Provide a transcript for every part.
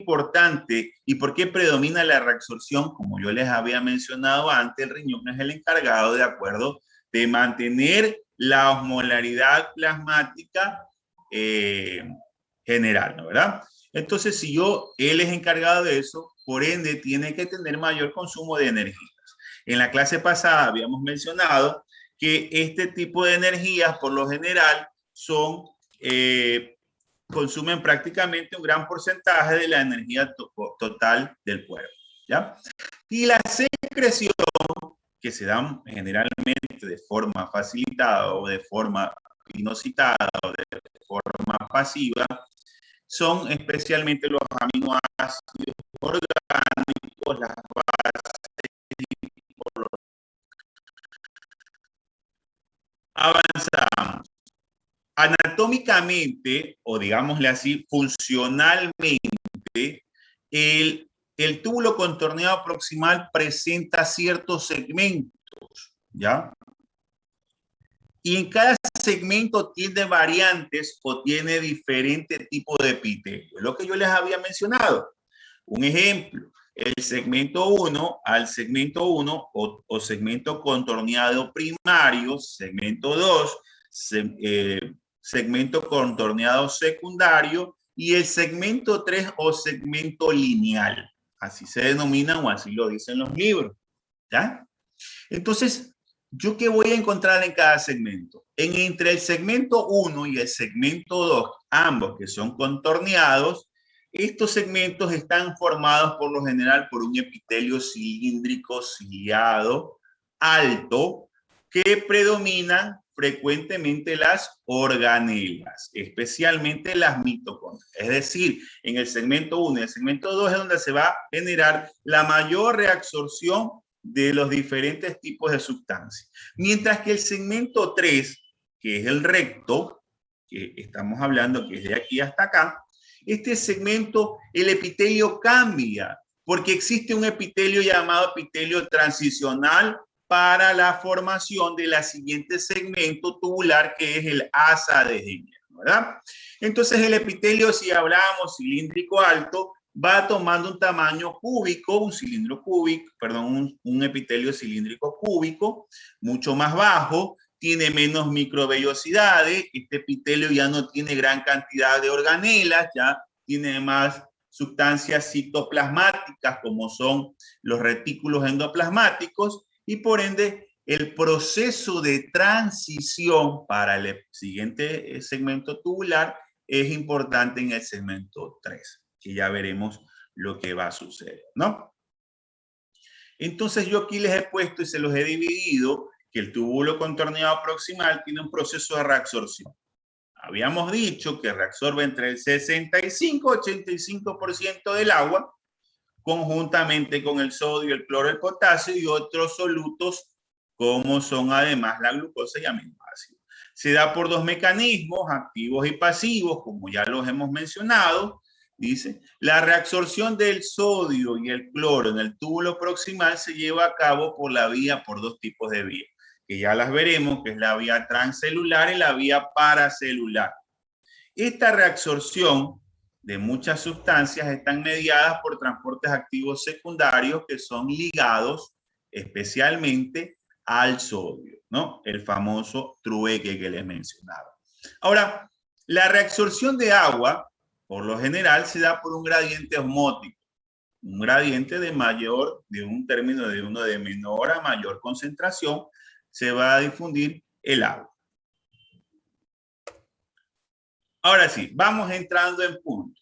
importante y por qué predomina la reabsorción, como yo les había mencionado antes, el riñón es el encargado, de acuerdo, de mantener la osmolaridad plasmática general, ¿no? ¿Verdad? Entonces, si él es encargado de eso, por ende, tiene que tener mayor consumo de energías. En la clase pasada habíamos mencionado que este tipo de energías, por lo general, consumen prácticamente un gran porcentaje de la energía total del cuerpo, ¿ya? Y la secreción, que se dan generalmente de forma facilitada o de forma inusitada o de forma pasiva, son especialmente los aminoácidos orgánicos, las avanzamos. Anatómicamente, o digámosle así, funcionalmente, el túbulo contorneado proximal presenta ciertos segmentos, ¿ya? Y en cada segmento tiene variantes o tiene diferente tipo de epitelio. Lo que yo les había mencionado. Un ejemplo, el segmento 1 al segmento 1 o segmento contorneado primario, segmento 2, segmento contorneado secundario y el segmento 3 o segmento lineal. Así se denominan o así lo dicen los libros. ¿Ya? Entonces, ¿yo qué voy a encontrar en cada segmento? Entre el segmento 1 y el segmento 2, ambos que son contorneados, estos segmentos están formados por lo general por un epitelio cilíndrico ciliado alto que predominan frecuentemente las organelas, especialmente las mitocondrias. Es decir, en el segmento 1 y el segmento 2 es donde se va a generar la mayor reabsorción de los diferentes tipos de sustancias. Mientras que el segmento 3, que es el recto, que estamos hablando que es de aquí hasta acá, este segmento, el epitelio cambia, porque existe un epitelio llamado epitelio transicional para la formación de la siguiente segmento tubular, que es el asa de Henle, ¿verdad? Entonces el epitelio, si hablábamos cilíndrico alto, va tomando un tamaño cúbico, un cilindro cúbico, perdón, un epitelio cilíndrico cúbico, mucho más bajo, tiene menos microvellosidades, este epitelio ya no tiene gran cantidad de organelas, ya tiene más sustancias citoplasmáticas como son los retículos endoplasmáticos y por ende el proceso de transición para el siguiente segmento tubular es importante en el segmento 3, que ya veremos lo que va a suceder, ¿no? Entonces yo aquí les he puesto y se los he dividido que el túbulo contorneado proximal tiene un proceso de reabsorción. Habíamos dicho que reabsorbe entre el 65 y 85% del agua, conjuntamente con el sodio, el cloro, el potasio y otros solutos como son además la glucosa y aminoácidos. Se da por dos mecanismos, activos y pasivos, como ya los hemos mencionado. Dice, la reabsorción del sodio y el cloro en el túbulo proximal se lleva a cabo por dos tipos de vías, que ya las veremos, que es la vía transcelular y la vía paracelular. Esta reabsorción de muchas sustancias están mediadas por transportes activos secundarios que son ligados especialmente al sodio, ¿no? El famoso trueque que les mencionaba. Ahora, la reabsorción de agua, por lo general, se da por un gradiente osmótico, un gradiente de un término de uno de menor a mayor concentración, se va a difundir el agua. Ahora sí, vamos entrando en punto.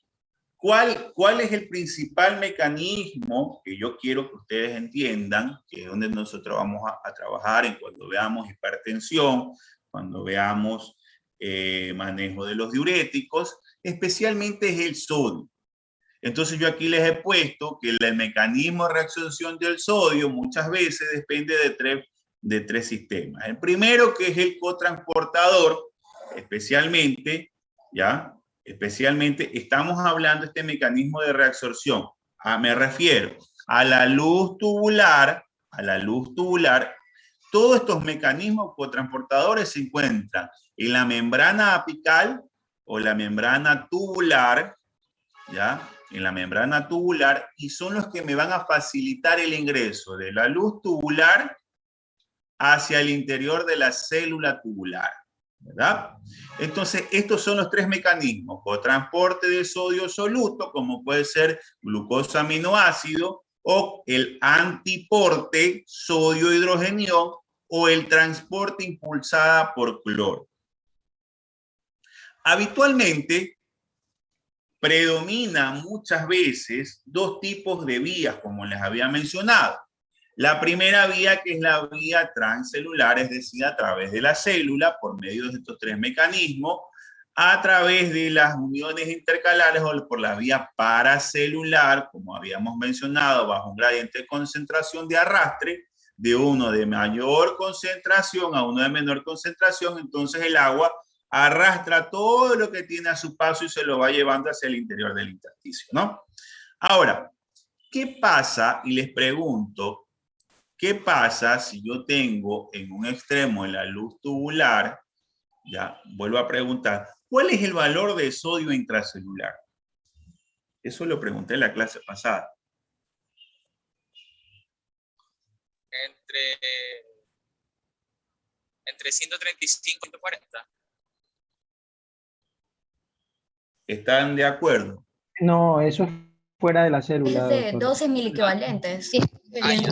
¿Cuál es el principal mecanismo que yo quiero que ustedes entiendan, que es donde nosotros vamos a trabajar en cuando veamos hipertensión, cuando veamos manejo de los diuréticos, especialmente es el sodio? Entonces yo aquí les he puesto que el mecanismo de reabsorción del sodio muchas veces depende de tres sistemas. El primero, que es el cotransportador, especialmente, ¿ya? Especialmente estamos hablando de este mecanismo de reabsorción. Me refiero a la luz tubular, Todos estos mecanismos cotransportadores se encuentran en la membrana apical o la membrana tubular, ¿ya? en la membrana tubular y son los que me van a facilitar el ingreso de la luz tubular hacia el interior de la célula tubular, ¿verdad? Entonces, estos son los tres mecanismos: por transporte de sodio soluto, como puede ser glucosa aminoácido, o el antiporte sodio hidrogenión, o el transporte impulsada por cloro. Habitualmente predomina muchas veces dos tipos de vías, como les había mencionado. La primera vía, que es la vía transcelular, es decir, a través de la célula, por medio de estos tres mecanismos, a través de las uniones intercalares o por la vía paracelular, como habíamos mencionado, bajo un gradiente de concentración de arrastre, de uno de mayor concentración a uno de menor concentración. Entonces el agua arrastra todo lo que tiene a su paso y se lo va llevando hacia el interior del intersticio, ¿no? Ahora, ¿qué pasa? Y les pregunto, ¿qué pasa si yo tengo en un extremo de la luz tubular? Ya, vuelvo a preguntar, ¿cuál es el valor de sodio intracelular? Eso lo pregunté en la clase pasada. Entre 135 y 140. ¿Están de acuerdo? No, eso es fuera de la célula, Es de doctor. 12 miliquevalentes. Sí,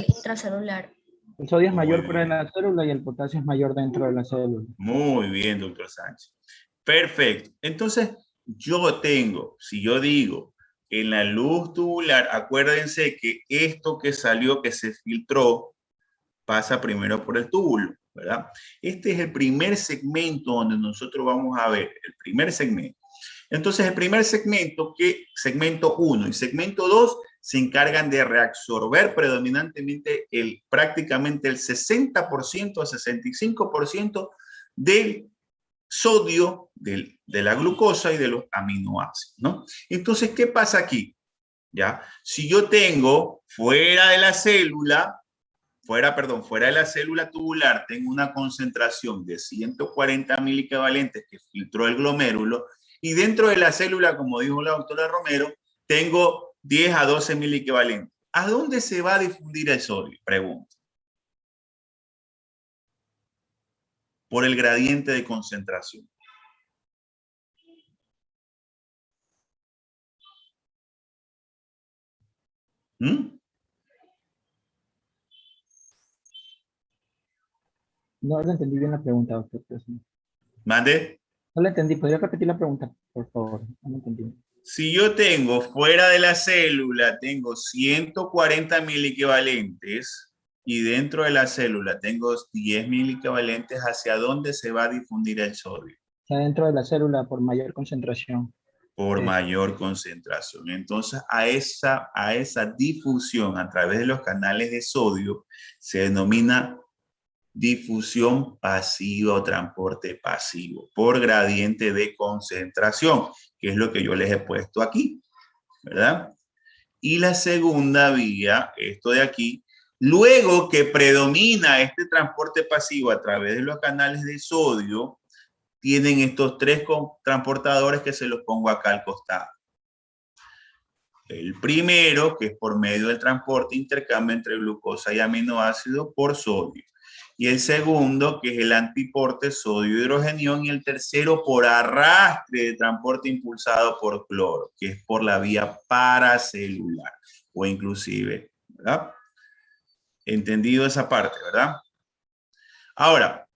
intracelular. El sodio es Muy mayor fuera de bien. la célula y el potasio es mayor dentro de la célula. Muy bien, doctor Sánchez. Perfecto. Entonces, yo tengo, si yo digo, en la luz tubular, acuérdense que esto que salió, que se filtró, pasa primero por el túbulo, ¿verdad? Este es el primer segmento donde nosotros vamos a ver, el primer segmento. Entonces, el primer segmento, segmento 1 y segmento 2, se encargan de reabsorber predominantemente prácticamente el 60% a 65% del sodio, de la glucosa y de los aminoácidos, ¿no? Entonces, ¿qué pasa aquí? ¿Ya? Si yo tengo fuera de la célula tubular, tengo una concentración de 140 miliequivalentes que filtró el glomérulo, y dentro de la célula, como dijo la doctora Romero, tengo 10 a 12 miliequivalentes. ¿A dónde se va a difundir el sodio? Pregunto. Por el gradiente de concentración. ¿Mm? No le entendí bien la pregunta, doctor. ¿Mande? No le entendí. ¿Podría repetir la pregunta, por favor? No me entendí. Si yo tengo fuera de la célula, tengo 140 miliequivalentes y dentro de la célula tengo 10 miliequivalentes, ¿hacia dónde se va a difundir el sodio? Está dentro de la célula por mayor concentración. Por mayor concentración. Entonces, a esa difusión a través de los canales de sodio se denomina difusión pasiva o transporte pasivo por gradiente de concentración, que es lo que yo les he puesto aquí, ¿verdad? Y la segunda vía, esto de aquí, luego que predomina este transporte pasivo a través de los canales de sodio, tienen estos tres transportadores que se los pongo acá al costado. El primero, que es por medio del transporte intercambio entre glucosa y aminoácido por sodio. Y el segundo, que es el antiporte sodio-hidrogenión. Y el tercero, por arrastre de transporte impulsado por cloro, que es por la vía paracelular. O inclusive, ¿verdad? Entendido esa parte, ¿verdad? Ahora,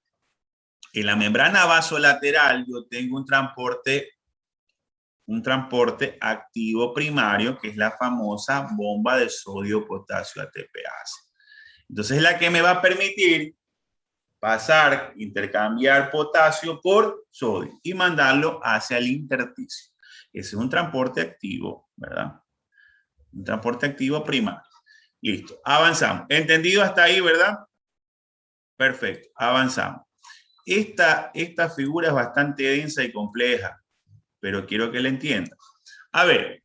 en la membrana vasolateral yo tengo un transporte activo primario, que es la famosa bomba de sodio-potasio ATPase. Entonces es la que me va a permitir intercambiar potasio por sodio y mandarlo hacia el intersticio. Ese es un transporte activo, ¿verdad? Un transporte activo primario. Listo, avanzamos. ¿Entendido hasta ahí, verdad? Perfecto, avanzamos. Esta figura es bastante densa y compleja, pero quiero que la entiendan. A ver,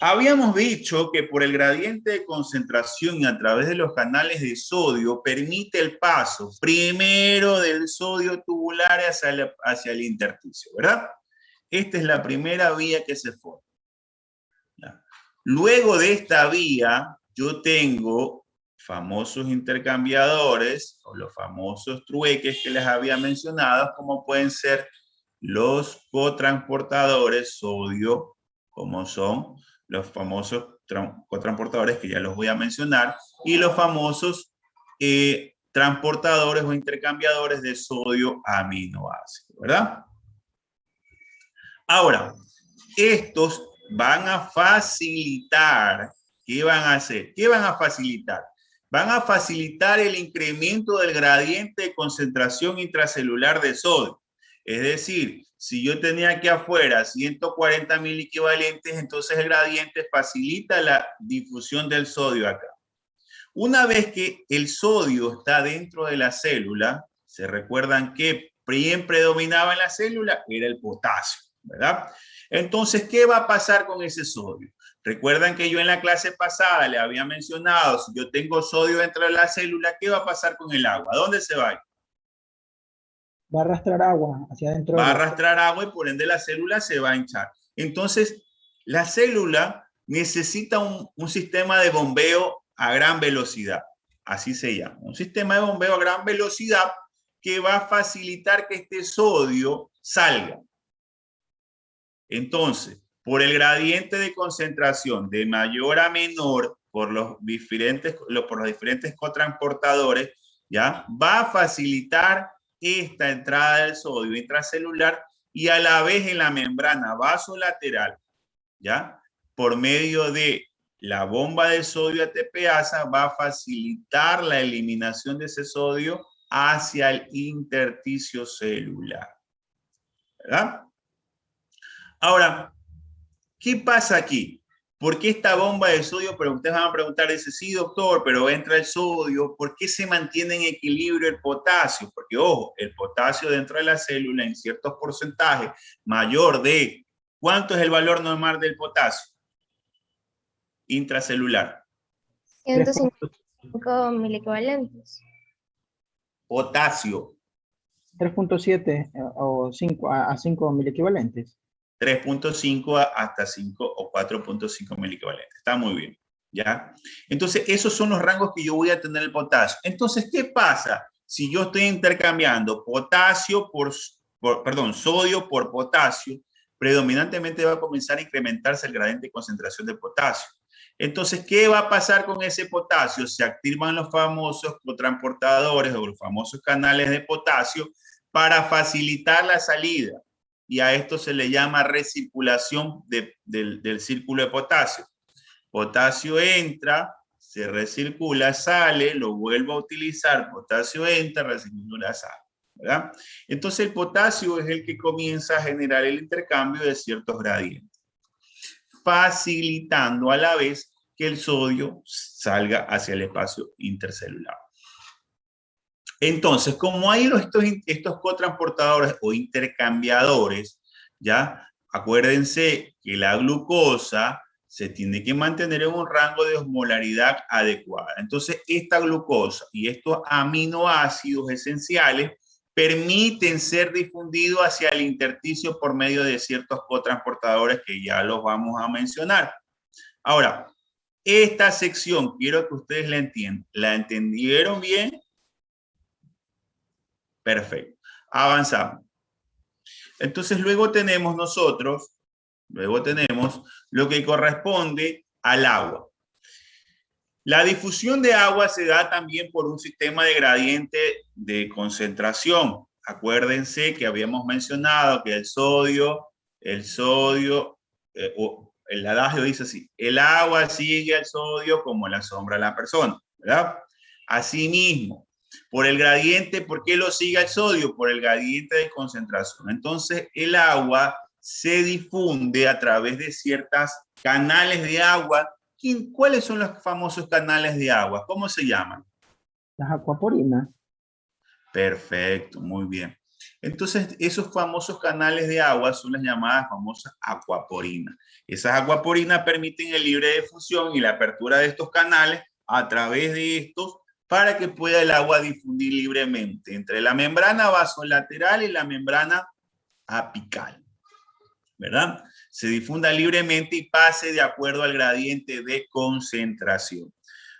habíamos dicho que por el gradiente de concentración y a través de los canales de sodio permite el paso primero del sodio tubular hacia el intersticio, ¿verdad? Esta es la primera vía que se forma. Luego de esta vía, yo tengo famosos intercambiadores o los famosos trueques que les había mencionado, como pueden ser los cotransportadores sodio, como son los famosos cotransportadores que ya los voy a mencionar, y los famosos transportadores o intercambiadores de sodio aminoácido, ¿verdad? Ahora, estos van a facilitar, ¿qué van a hacer? ¿Qué van a facilitar? Van a facilitar el incremento del gradiente de concentración intracelular de sodio. Es decir, si yo tenía aquí afuera 140.000 equivalentes, entonces el gradiente facilita la difusión del sodio acá. Una vez que el sodio está dentro de la célula, se recuerdan que quien predominaba en la célula era el potasio, ¿verdad? Entonces, ¿qué va a pasar con ese sodio? Recuerdan que yo en la clase pasada le había mencionado, si yo tengo sodio dentro de la célula, ¿qué va a pasar con el agua? ¿A dónde se va? Va a arrastrar agua hacia adentro. Va a arrastrar agua y por ende la célula se va a hinchar. Entonces, la célula necesita un sistema de bombeo a gran velocidad. Así se llama. Un sistema de bombeo a gran velocidad que va a facilitar que este sodio salga. Entonces, por el gradiente de concentración de mayor a menor por los diferentes cotransportadores, ¿ya? Va a facilitar esta entrada del sodio intracelular y a la vez en la membrana vasolateral, ¿ya? Por medio de la bomba de sodio ATPasa va a facilitar la eliminación de ese sodio hacia el intersticio celular, ¿verdad? Ahora, ¿qué pasa aquí? ¿Por qué esta bomba de sodio? Pero ustedes van a preguntar, dice, sí, doctor, pero entra el sodio. ¿Por qué se mantiene en equilibrio el potasio? Porque, ojo, el potasio dentro de la célula en ciertos porcentajes mayor de, ¿cuánto es el valor normal del potasio intracelular? 155 mil equivalentes. Potasio. 3.7 o 5 a 5 mil equivalentes. 3.5 hasta 5 o 4.5 mil equivalentes. Está muy bien, ¿ya? Entonces, esos son los rangos que yo voy a tener el potasio. Entonces, ¿qué pasa si yo estoy intercambiando potasio sodio por potasio? Predominantemente va a comenzar a incrementarse el gradiente de concentración de potasio. Entonces, ¿qué va a pasar con ese potasio? Se activan los famosos cotransportadores o los famosos canales de potasio para facilitar la salida. Y a esto se le llama recirculación del círculo de potasio. Potasio entra, se recircula, sale, lo vuelvo a utilizar, potasio entra, recircula, sale, ¿verdad? Entonces el potasio es el que comienza a generar el intercambio de ciertos gradientes, facilitando a la vez que el sodio salga hacia el espacio intercelular. Entonces, como hay estos cotransportadores o intercambiadores, ¿ya? Acuérdense que la glucosa se tiene que mantener en un rango de osmolaridad adecuada. Entonces, esta glucosa y estos aminoácidos esenciales permiten ser difundidos hacia el intersticio por medio de ciertos cotransportadores que ya los vamos a mencionar. Ahora, esta sección quiero que ustedes la entiendan. ¿La entendieron bien? Perfecto. Avanzamos. Entonces, luego tenemos lo que corresponde al agua. La difusión de agua se da también por un sistema de gradiente de concentración. Acuérdense que habíamos mencionado que el adagio dice así, el agua sigue al sodio como la sombra a la persona, ¿verdad? Asimismo, por el gradiente, ¿por qué lo sigue el sodio? Por el gradiente de concentración. Entonces, el agua se difunde a través de ciertos canales de agua. ¿Cuáles son los famosos canales de agua? ¿Cómo se llaman? Las acuaporinas. Perfecto, muy bien. Entonces, esos famosos canales de agua son las llamadas famosas acuaporinas. Esas acuaporinas permiten el libre difusión y la apertura de estos canales a través de estos para que pueda el agua difundir libremente entre la membrana vasolateral y la membrana apical, ¿verdad? se difunda libremente y pase de acuerdo al gradiente de concentración.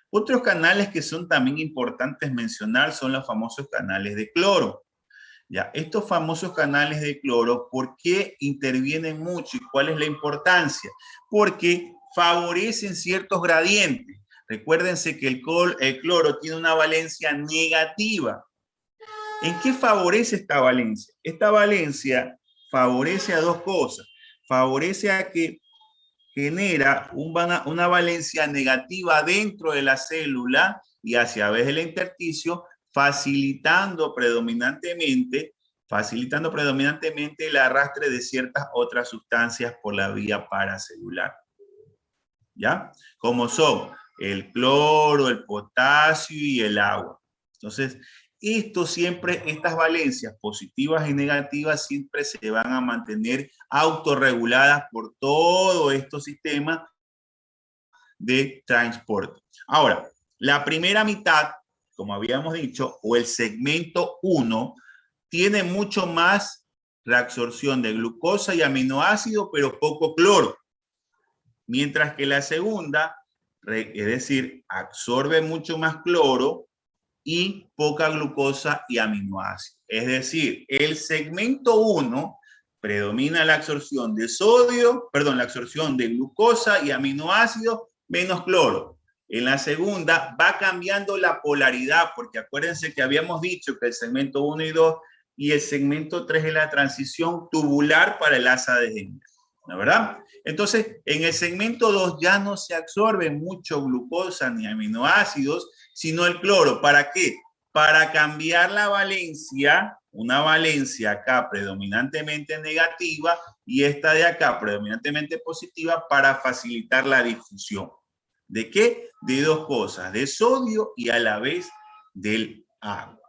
Otros canales que son también importantes mencionar son los famosos canales de cloro. Ya, estos famosos canales de cloro, ¿por qué intervienen mucho y cuál es la importancia? Porque favorecen ciertos gradientes. Recuérdense que el cloro tiene una valencia negativa. ¿En qué favorece esta valencia? Esta valencia favorece a dos cosas. Favorece a que genera una valencia negativa dentro de la célula y hacia a veces el intersticio, facilitando predominantemente el arrastre de ciertas otras sustancias por la vía paracelular. ¿Ya? Como son el cloro, el potasio y el agua. Entonces, estas valencias positivas y negativas siempre se van a mantener autorreguladas por todos estos sistemas de transporte. Ahora, la primera mitad, como habíamos dicho, o el segmento 1, tiene mucho más reabsorción de glucosa y aminoácidos, pero poco cloro. Mientras que la segunda, es decir, absorbe mucho más cloro y poca glucosa y aminoácidos. Es decir, el segmento 1 predomina la absorción de la absorción de glucosa y aminoácidos menos cloro. En la segunda va cambiando la polaridad, porque acuérdense que habíamos dicho que el segmento 1 y 2 y el segmento 3 es la transición tubular para el asa de Henle, ¿no, verdad? Entonces, en el segmento 2 ya no se absorbe mucho glucosa ni aminoácidos, sino el cloro. ¿Para qué? Para cambiar la valencia, una valencia acá predominantemente negativa y esta de acá predominantemente positiva para facilitar la difusión. ¿De qué? De dos cosas, de sodio y a la vez del agua.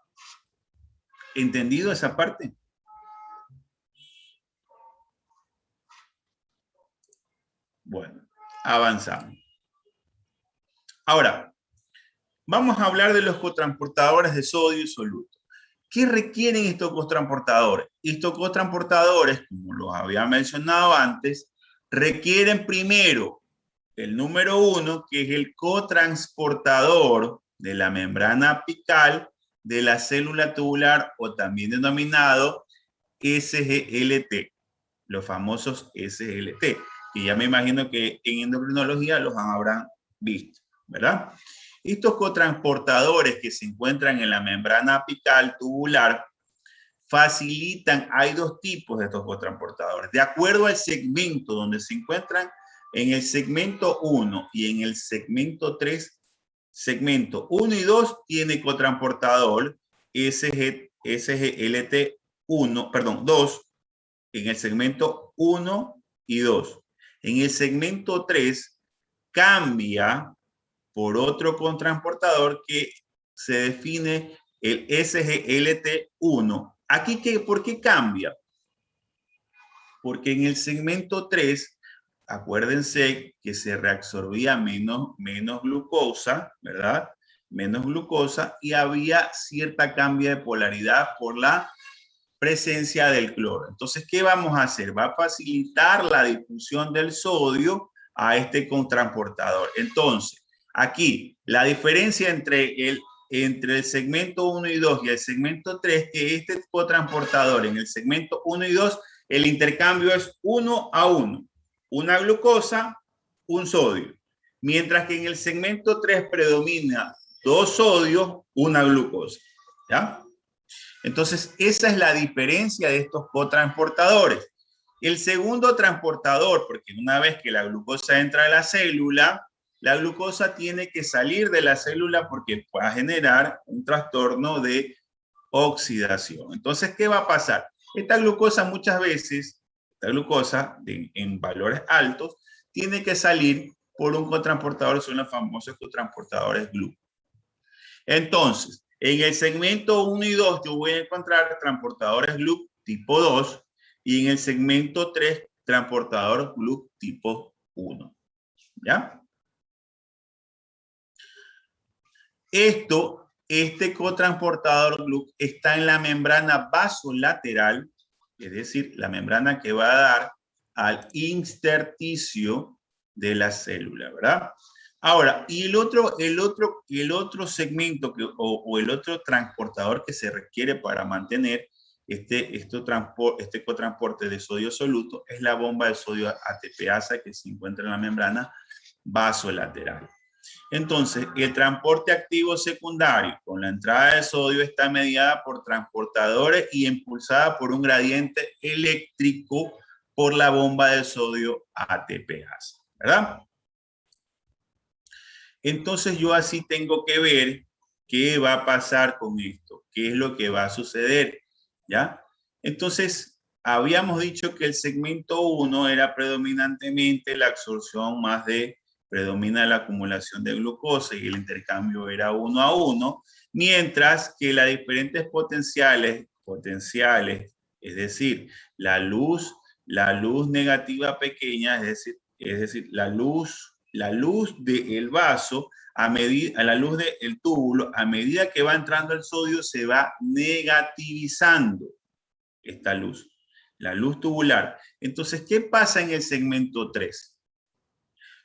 ¿Entendido esa parte? Bueno, avanzamos. Ahora, vamos a hablar de los cotransportadores de sodio y soluto. ¿Qué requieren estos cotransportadores? Estos cotransportadores, como los había mencionado antes, requieren primero el número 1, que es el cotransportador de la membrana apical de la célula tubular, o también denominado SGLT, los famosos SGLT, que ya me imagino que en endocrinología los habrán visto, ¿verdad? Estos cotransportadores que se encuentran en la membrana apical tubular facilitan, hay dos tipos de estos cotransportadores, de acuerdo al segmento donde se encuentran. En el segmento 1 y en el segmento 3, segmento 1 y 2 tiene cotransportador SGLT1, perdón, 2, en el segmento 1 y 2. En el segmento 3 cambia por otro cotransportador que se define el SGLT1. Aquí, ¿por qué cambia? Porque en el segmento 3, acuérdense que se reabsorbía menos glucosa, ¿verdad? Menos glucosa, y había cierta cambio de polaridad por la presencia del cloro. Entonces, ¿qué vamos a hacer? Va a facilitar la difusión del sodio a este cotransportador. Entonces, aquí, la diferencia entre el segmento 1 y 2 y el segmento 3, que este cotransportador en el segmento 1 y 2, el intercambio es 1 a 1. Una glucosa, un sodio. Mientras que en el segmento 3 predomina 2 sodios, una glucosa. ¿Ya? Entonces, esa es la diferencia de estos cotransportadores. El segundo transportador, porque una vez que la glucosa entra a la célula, la glucosa tiene que salir de la célula porque va a generar un trastorno de oxidación. Entonces, ¿qué va a pasar? Esta glucosa muchas veces, en valores altos, tiene que salir por un cotransportador, son los famosos cotransportadores GLUT. Entonces, en el segmento 1 y 2 yo voy a encontrar transportadores GLUT tipo 2 y en el segmento 3 transportador GLUT tipo 1. ¿Ya? Este cotransportador GLUT está en la membrana vasolateral, es decir, la membrana que va a dar al intersticio de la célula, ¿verdad? Ahora, y el otro segmento o el otro transportador que se requiere para mantener este cotransporte de sodio soluto es la bomba de sodio ATPasa que se encuentra en la membrana vasolateral. Entonces, el transporte activo secundario con la entrada de sodio está mediada por transportadores y impulsada por un gradiente eléctrico por la bomba de sodio ATPasa, ¿verdad? Entonces, yo así tengo que ver qué va a pasar con esto, qué es lo que va a suceder, ¿ya? Entonces, habíamos dicho que el segmento 1 era predominantemente la absorción más de predomina la acumulación de glucosa y el intercambio era 1 a 1, mientras que las diferentes potenciales, es decir, la luz negativa pequeña, es decir, la luz del vaso, la luz del túbulo, a medida que va entrando el sodio, se va negativizando esta luz, la luz tubular. Entonces, ¿qué pasa en el segmento 3?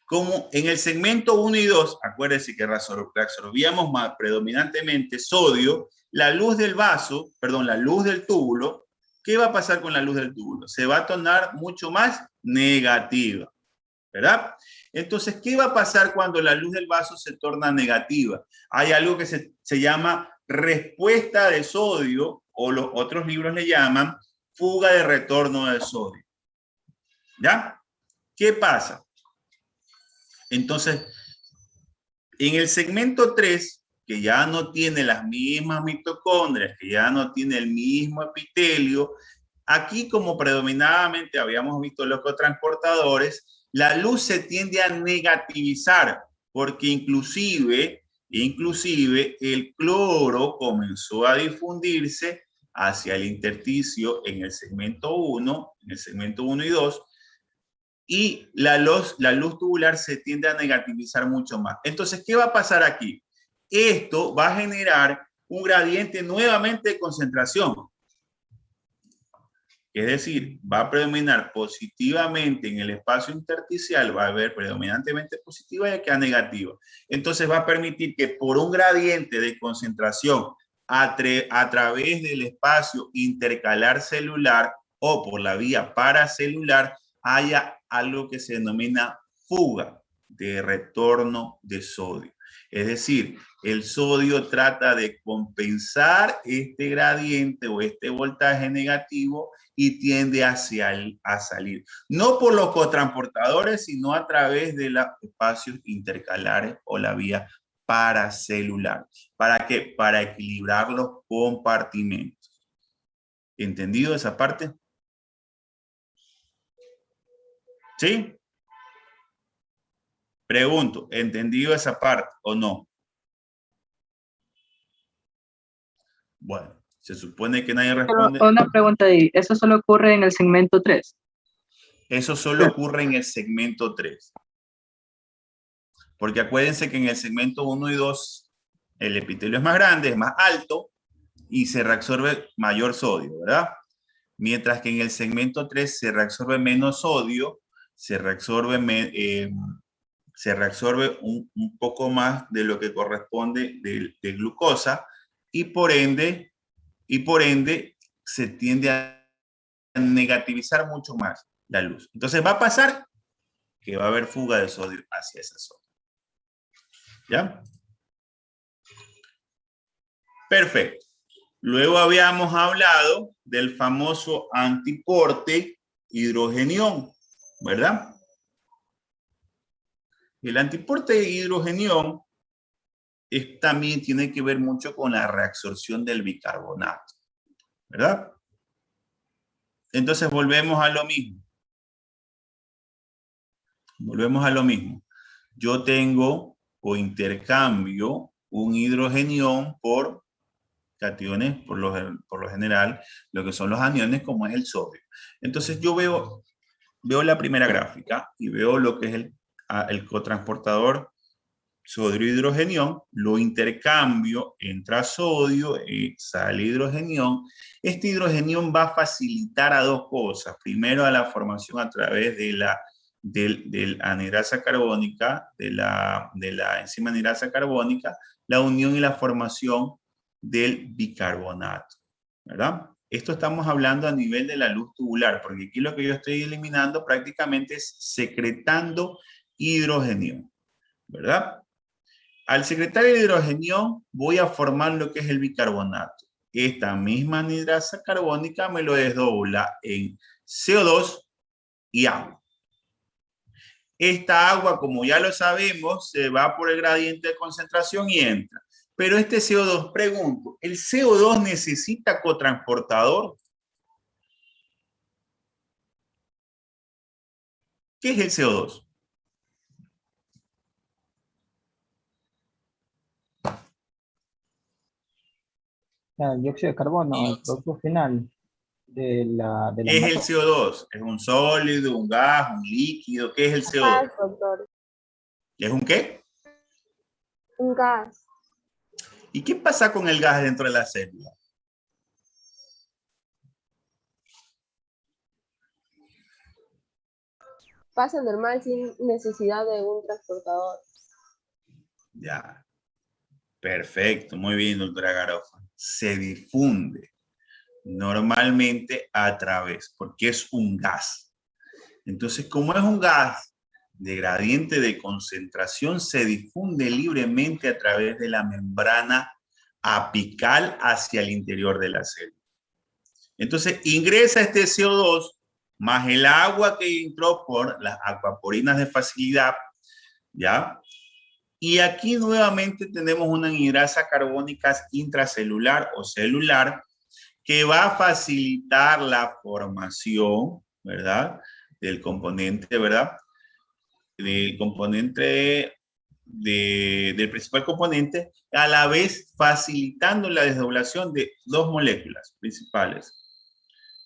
Como en el segmento 1 y 2, acuérdense que reabsorbíamos más predominantemente sodio, la luz del vaso, perdón, la luz del túbulo, ¿qué va a pasar con la luz del túbulo? Se va a tornar mucho más negativa, ¿verdad? Entonces, ¿qué va a pasar cuando la luz del vaso se torna negativa? Hay algo que se llama respuesta de sodio, o los otros libros le llaman fuga de retorno de sodio. ¿Ya? ¿Qué pasa? Entonces, en el segmento 3, que ya no tiene las mismas mitocondrias, que ya no tiene el mismo epitelio, aquí como predominadamente habíamos visto los cotransportadores, la luz se tiende a negativizar, porque inclusive el cloro comenzó a difundirse hacia el intersticio en el segmento 1 y 2, y la luz tubular se tiende a negativizar mucho más. Entonces, ¿qué va a pasar aquí? Esto va a generar un gradiente nuevamente de concentración. Es decir, va a predominar positivamente en el espacio intersticial, va a haber predominantemente positiva y aquí a negativa. Entonces va a permitir que por un gradiente de concentración a través del espacio intercalar celular o por la vía paracelular haya algo que se denomina fuga de retorno de sodio. Es decir, el sodio trata de compensar este gradiente o este voltaje negativo y tiende a salir. No por los cotransportadores, sino a través de los espacios intercalares o la vía paracelular. ¿Para qué? Para equilibrar los compartimentos. ¿Entendido esa parte? ¿Sí? Pregunto, ¿entendido esa parte o no? Bueno, se supone que nadie responde. Pero una pregunta ahí, ¿eso solo ocurre en el segmento 3? Eso solo ocurre en el segmento 3. Porque acuérdense que en el segmento 1 y 2 el epitelio es más grande, es más alto y se reabsorbe mayor sodio, ¿verdad? Mientras que en el segmento 3 se reabsorbe menos sodio, se reabsorbe un poco más de lo que corresponde de glucosa y por ende se tiende a negativizar mucho más la luz. Entonces va a pasar que va a haber fuga de sodio hacia esa zona. ¿Ya? Perfecto. Luego habíamos hablado del famoso antiporte hidrogenión, ¿verdad? El antiporte de hidrogenión también tiene que ver mucho con la reabsorción del bicarbonato, ¿verdad? Entonces volvemos a lo mismo. Yo tengo o intercambio un hidrogenión por cationes, por lo general, lo que son los aniones, como es el sodio. Entonces yo veo la primera gráfica y veo lo que es el cotransportador sodio hidrogenión, lo intercambio, entra sodio, sale hidrogenión. Este hidrogenión va a facilitar a dos cosas. Primero, a la formación a través de la anidrasa carbónica, de la enzima anidrasa carbónica, la unión y la formación del bicarbonato, ¿verdad? Esto estamos hablando a nivel de la luz tubular, porque aquí lo que yo estoy eliminando prácticamente es secretando hidrogenión, ¿verdad? Al secretar el hidrogenión voy a formar lo que es el bicarbonato. Esta misma anidrasa carbónica me lo desdobla en CO2 y agua. Esta agua, como ya lo sabemos, se va por el gradiente de concentración y entra. Pero este CO2, pregunto, ¿el CO2 necesita cotransportador? ¿Qué es el CO2? El dióxido de carbono, el producto final de la ¿Qué es el motor. CO2? ¿Es un sólido, un gas, un líquido? ¿Qué es el CO2? Gas, doctor. ¿Es un qué? Un gas. ¿Y qué pasa con el gas dentro de la célula? Pasa normal sin necesidad de un transportador. Ya. Perfecto. Muy bien, doctora Garofa. Se difunde normalmente a través, porque es un gas. Entonces, como es un gas de gradiente de concentración, se difunde libremente a través de la membrana apical hacia el interior de la célula. Entonces, ingresa este CO2 más el agua que entró por las acuaporinas de facilidad, ¿ya? Y aquí nuevamente tenemos una anidrasa carbónica intracelular o celular que va a facilitar la formación, ¿verdad? Del componente, ¿verdad? Del componente, del principal componente, a la vez facilitando la desdoblación de dos moléculas principales,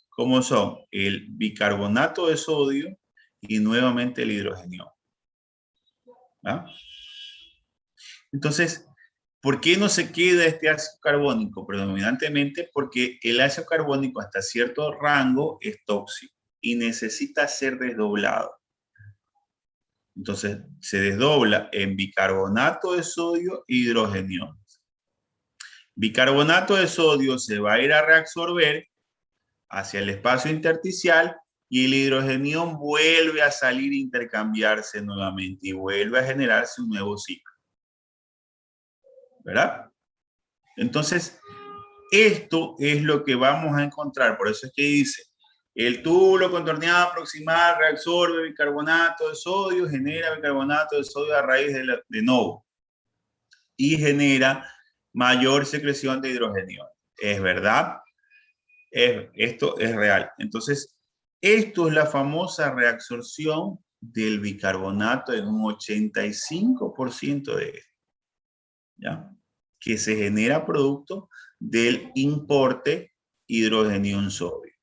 como son el bicarbonato de sodio y nuevamente el hidrogenio. ¿Ah? Entonces, ¿por qué no se queda este ácido carbónico? Predominantemente porque el ácido carbónico hasta cierto rango es tóxico y necesita ser desdoblado. Entonces, se desdobla en bicarbonato de sodio e hidrogenio. Bicarbonato de sodio se va a ir a reabsorber hacia el espacio intersticial y el hidrogenión vuelve a salir e intercambiarse nuevamente y vuelve a generarse un nuevo ciclo. ¿Verdad? Entonces, esto es lo que vamos a encontrar. Por eso es que dice, el túbulo contorneado proximal reabsorbe bicarbonato de sodio, genera bicarbonato de sodio a raíz de novo y genera mayor secreción de hidrogenio. ¿Es verdad? Esto es real. Entonces, esto es la famosa reabsorción del bicarbonato en un 85% de esto, ¿ya? Que se genera producto del importe hidrogenión sodio.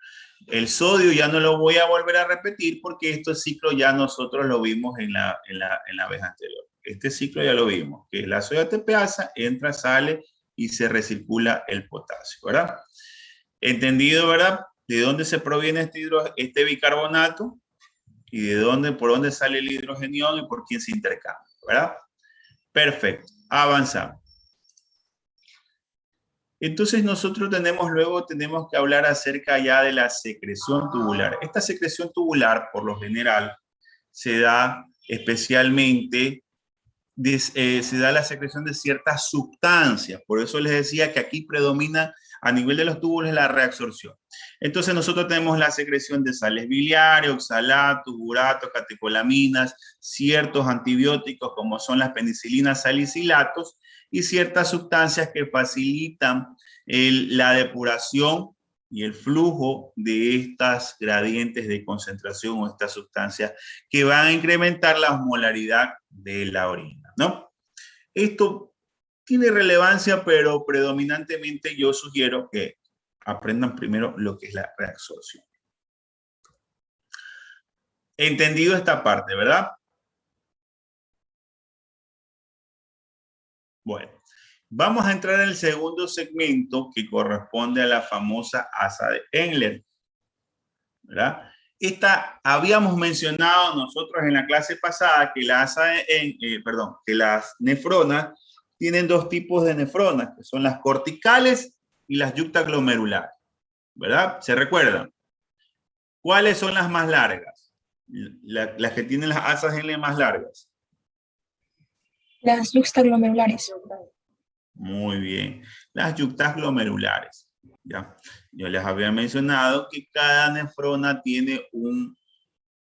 El sodio ya no lo voy a volver a repetir porque este ciclo ya nosotros lo vimos en la vez anterior. Este ciclo ya lo vimos, que la sodio ATPasa entra, sale y se recircula el potasio, ¿verdad? ¿Entendido, verdad? ¿De dónde se proviene este bicarbonato? ¿Y por dónde sale el hidrogenión y por quién se intercambia? ¿Verdad? Perfecto. Avanzamos. Entonces nosotros tenemos que hablar acerca ya de la secreción tubular. Esta secreción tubular, por lo general, se da especialmente, se da la secreción de ciertas sustancias. Por eso les decía que aquí predomina a nivel de los túbulos la reabsorción. Entonces nosotros tenemos la secreción de sales biliares, oxalatos, uratos, catecolaminas, ciertos antibióticos como son las penicilinas, salicilatos, y ciertas sustancias que facilitan la depuración y el flujo de estas gradientes de concentración o estas sustancias que van a incrementar la osmolaridad de la orina, ¿no? Esto tiene relevancia, pero predominantemente yo sugiero que aprendan primero lo que es la reabsorción. Entendido esta parte, ¿verdad? Bueno, vamos a entrar en el segundo segmento que corresponde a la famosa asa de Engler, ¿verdad? Habíamos mencionado nosotros en la clase pasada que que las nefronas tienen dos tipos de nefronas, que son las corticales y las yuxtaglomerulares, ¿verdad? ¿Se recuerdan? ¿Cuáles son las más largas? Las que tienen las asas Engler más largas. Las yuxtaglomerulares. Muy bien. Las yuxtaglomerulares. ¿Ya? Yo les había mencionado que cada nefrona tiene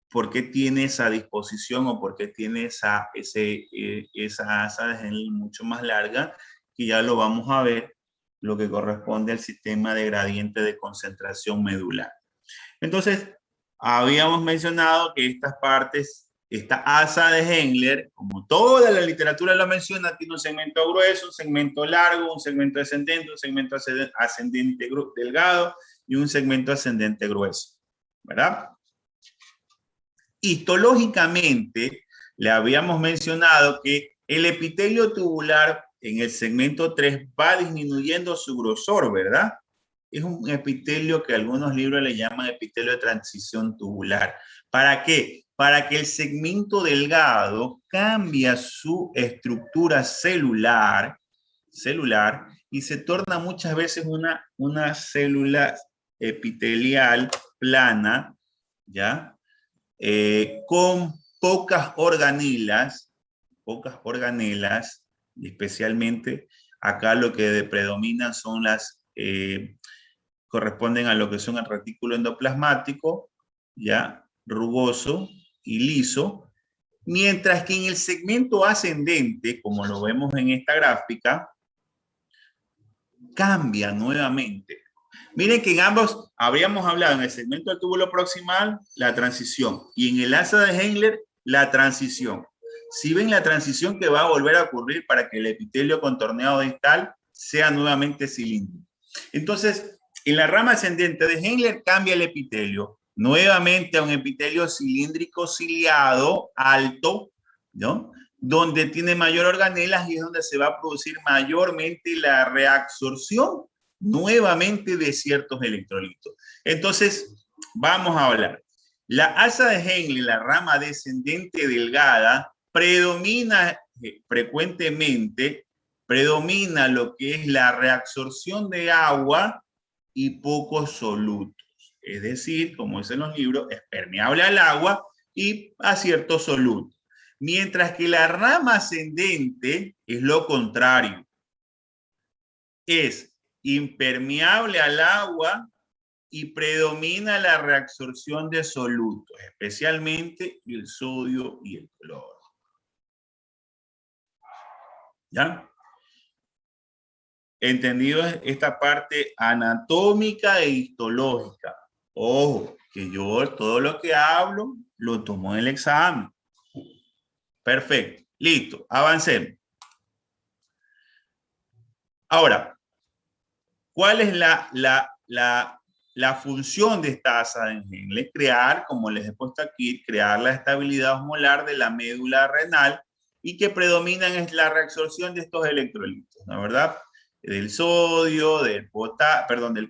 ¿por qué tiene esa disposición o por qué tiene esa asa de Engler mucho más larga? Que ya lo vamos a ver, lo que corresponde al sistema de gradiente de concentración medular. Entonces, habíamos mencionado que esta asa de Engler, como toda la literatura lo menciona, tiene un segmento grueso, un segmento largo, un segmento descendente, un segmento ascendente delgado y un segmento ascendente grueso, ¿verdad? Histológicamente, le habíamos mencionado que el epitelio tubular en el segmento 3 va disminuyendo su grosor, ¿verdad? Es un epitelio que algunos libros le llaman epitelio de transición tubular. ¿Para qué? Para que el segmento delgado cambie su estructura celular y se torna muchas veces una célula epitelial plana, ¿ya? Con pocas organelas, y especialmente acá lo que predominan son corresponden a lo que son el retículo endoplasmático, ya, rugoso y liso, mientras que en el segmento ascendente, como lo vemos en esta gráfica, cambia nuevamente. Miren que en ambos habríamos hablado en el segmento del túbulo proximal, la transición, y en el asa de Engler, la transición. Si ven la transición que va a volver a ocurrir para que el epitelio contorneado distal sea nuevamente cilíndrico. Entonces, en la rama ascendente de Engler cambia el epitelio nuevamente a un epitelio cilíndrico ciliado alto, ¿no? Donde tiene mayor organelas y es donde se va a producir mayormente la reabsorción nuevamente de ciertos electrolitos. Entonces, vamos a hablar. La asa de Engler, la rama descendente delgada, predomina frecuentemente, predomina lo que es la reabsorción de agua y pocos solutos. Es decir, como dicen los libros, es permeable al agua y a ciertos solutos. Mientras que la rama ascendente es lo contrario. Es impermeable al agua y predomina la reabsorción de solutos, especialmente el sodio y el cloro. ¿Ya? Entendido esta parte anatómica e histológica. Ojo, que yo todo lo que hablo lo tomo en el examen. Perfecto, listo, avancemos. Ahora, ¿cuál es la función de esta asa de Engler? Crear, como les he puesto aquí, crear la estabilidad osmolar de la médula renal y que predominan es la reabsorción de estos electrolitos, ¿no es verdad? Del sodio, del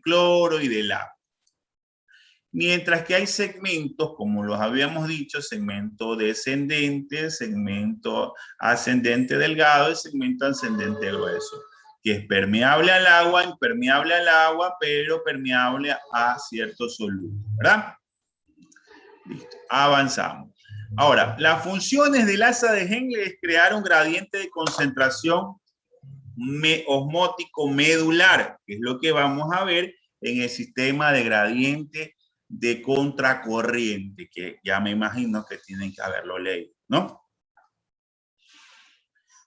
cloro y del agua. Mientras que hay segmentos, como los habíamos dicho, segmento descendente, segmento ascendente delgado y segmento ascendente grueso, que es permeable al agua, impermeable al agua, pero permeable a ciertos solutos, ¿verdad? Listo, avanzamos. Ahora, las funciones del asa de Engler es crear un gradiente de concentración osmótico medular, que es lo que vamos a ver en el sistema de gradiente de contracorriente, que ya me imagino que tienen que haberlo leído, ¿no?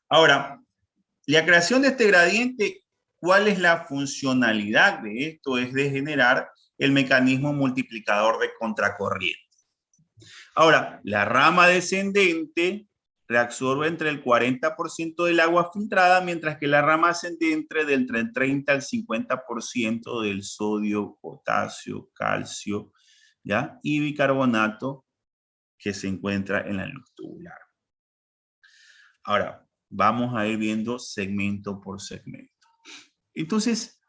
Ahora, la creación de este gradiente, ¿cuál es la funcionalidad de esto? Es de generar el mecanismo multiplicador de contracorriente. Ahora, la rama descendente reabsorbe entre el 40% del agua filtrada, mientras que la rama ascendente del 30 al 50% del sodio, potasio, calcio, ¿ya? Y bicarbonato que se encuentra en la luz tubular. Ahora, vamos a ir viendo segmento por segmento. Entonces,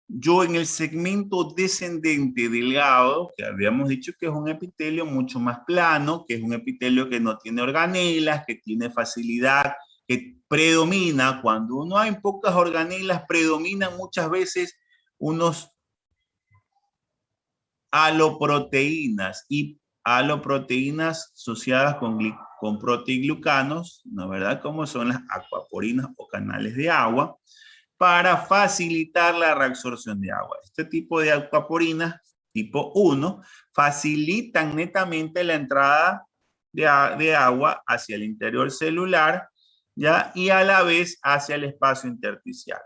yo en el segmento descendente delgado, que habíamos dicho que es un epitelio mucho más plano, que es un epitelio que no tiene organelas, que tiene facilidad, que predomina, cuando no hay pocas organelas, predominan muchas veces unos aloproteínas y aloproteínas asociadas con proteiglucanos, ¿no verdad? Como son las acuaporinas o canales de agua, para facilitar la reabsorción de agua. Este tipo de acuaporinas, tipo 1, facilitan netamente la entrada de agua hacia el interior celular, ¿ya? Y a la vez hacia el espacio intersticial.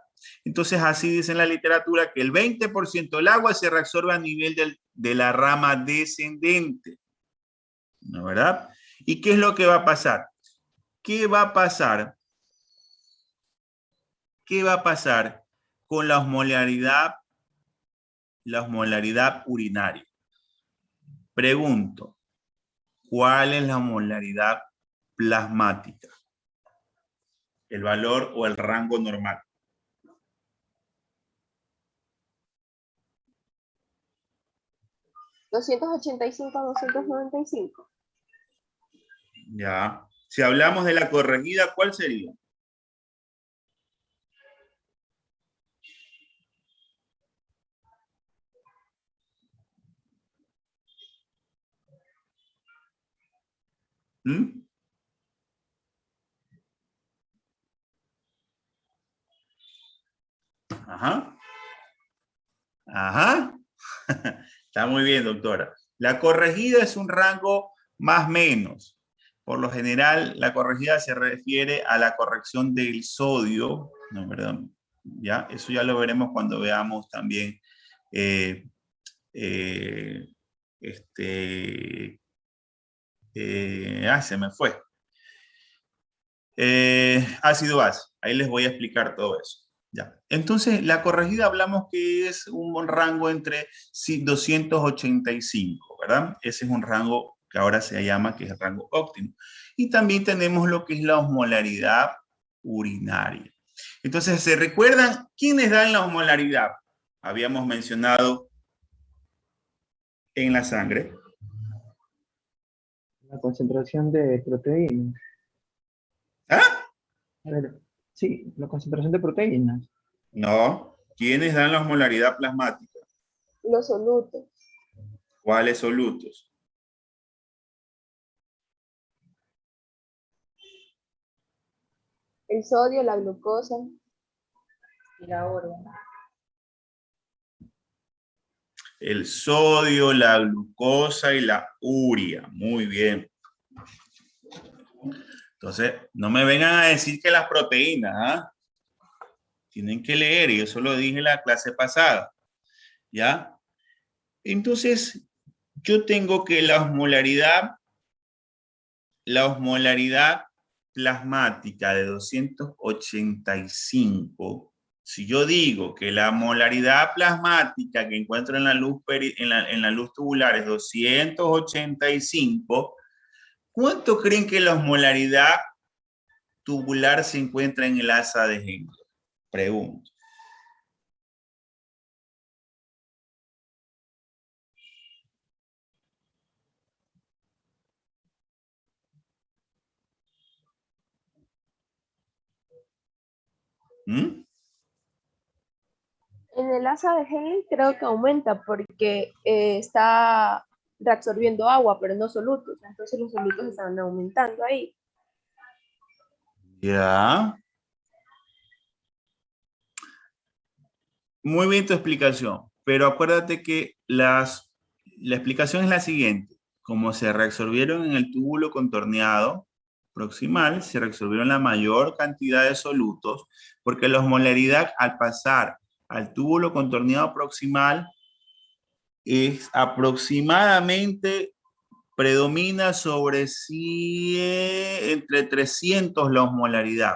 Entonces, así dice en la literatura que el 20% del agua se reabsorbe a nivel de la rama descendente, ¿no verdad? ¿Y qué es lo que va a pasar? ¿Qué va a pasar? ¿Qué va a pasar con la osmolaridad urinaria? Pregunto, ¿cuál es la osmolaridad plasmática? ¿El valor o el rango normal? ¿285 a 295? Ya. Si hablamos de la corregida, ¿cuál sería? ¿Mm? Ajá. Ajá. Está muy bien, doctora. La corregida es un rango más menos. Por lo general, la corregida se refiere a la corrección del sodio, ¿no es verdad? Ya, eso ya lo veremos cuando veamos también se me fue. Ácido base. Ahí les voy a explicar todo eso. Ya. Entonces, la corregida hablamos que es un rango entre 285, ¿verdad? Ese es un rango que ahora se llama que es el rango óptimo. Y también tenemos lo que es la osmolaridad urinaria. Entonces, ¿se recuerdan quiénes dan la osmolaridad? Habíamos mencionado en la sangre. La concentración de proteínas. ¿Ah? A ver, sí, la concentración de proteínas. No. ¿Quiénes dan la osmolaridad plasmática? Los solutos. ¿Cuáles solutos? El sodio, la glucosa y la urea. El sodio, la glucosa y la urea. Muy bien. Entonces, no me vengan a decir que las proteínas, ¿ah? Tienen que leer, y eso lo dije en la clase pasada. ¿Ya? Entonces, yo tengo que la osmolaridad plasmática de 285, si yo digo que la molaridad plasmática que encuentro en la luz, en la luz tubular es 285, ¿cuánto creen que la osmolaridad tubular se encuentra en el asa de Henle? Pregunto. ¿Mm? En el asa de Henle creo que aumenta porque está reabsorbiendo agua, pero no solutos. Entonces los solutos están aumentando ahí. Ya. Muy bien tu explicación, pero acuérdate que la explicación es la siguiente. Como se reabsorbieron en el túbulo contorneado proximal, se reabsorbieron la mayor cantidad de solutos, porque la osmolaridad al pasar al túbulo contorneado proximal es aproximadamente, predomina sobre entre 300 la osmolaridad.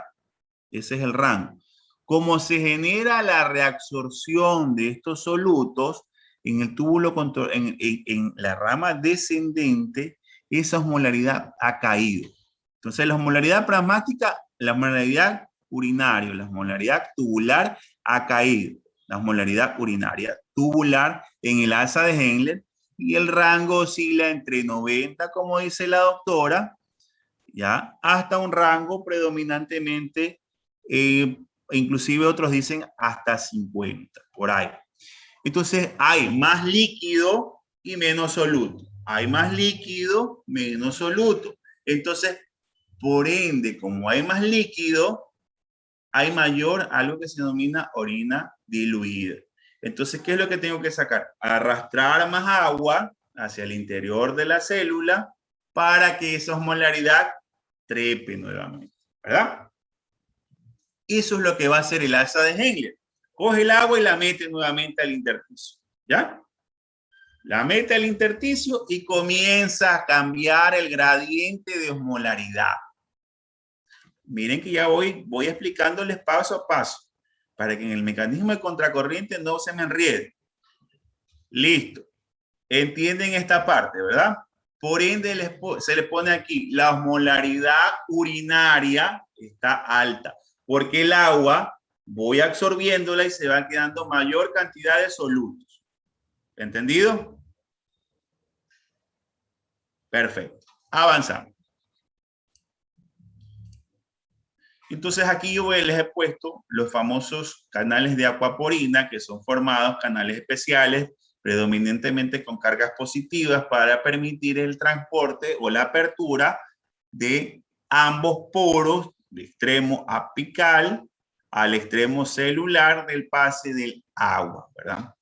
Ese es el rango. Como se genera la reabsorción de estos solutos en el túbulo, en la rama descendente, esa osmolaridad ha caído. Entonces, la osmolaridad plasmática la osmolaridad urinaria, la osmolaridad tubular ha caído. La osmolaridad urinaria tubular en el asa de Henle, y el rango oscila entre 90, como dice la doctora, ya, hasta un rango predominantemente, inclusive otros dicen hasta 50, por ahí. Entonces hay más líquido y menos soluto. Hay más líquido, menos soluto. Entonces, por ende, como hay más líquido, hay mayor, algo que se denomina orina diluida. Entonces, ¿qué es lo que tengo que sacar? Arrastrar más agua hacia el interior de la célula para que esa osmolaridad trepe nuevamente, ¿verdad? Eso es lo que va a hacer el asa de Henle. Coge el agua y la mete nuevamente al intersticio, ¿ya? La mete al intersticio y comienza a cambiar el gradiente de osmolaridad. Miren que ya voy explicándoles paso a paso para que en el mecanismo de contracorriente no se me enriede. Listo. Entienden esta parte, ¿verdad? Por ende se le pone aquí, la osmolaridad urinaria está alta, porque el agua voy absorbiéndola y se va quedando mayor cantidad de solutos. ¿Entendido? Perfecto. Avanzamos. Entonces aquí yo les he puesto los famosos canales de acuaporina, que son formados canales especiales, predominantemente con cargas positivas para permitir el transporte o la apertura de ambos poros, de extremo apical al extremo celular del pase del agua, ¿verdad?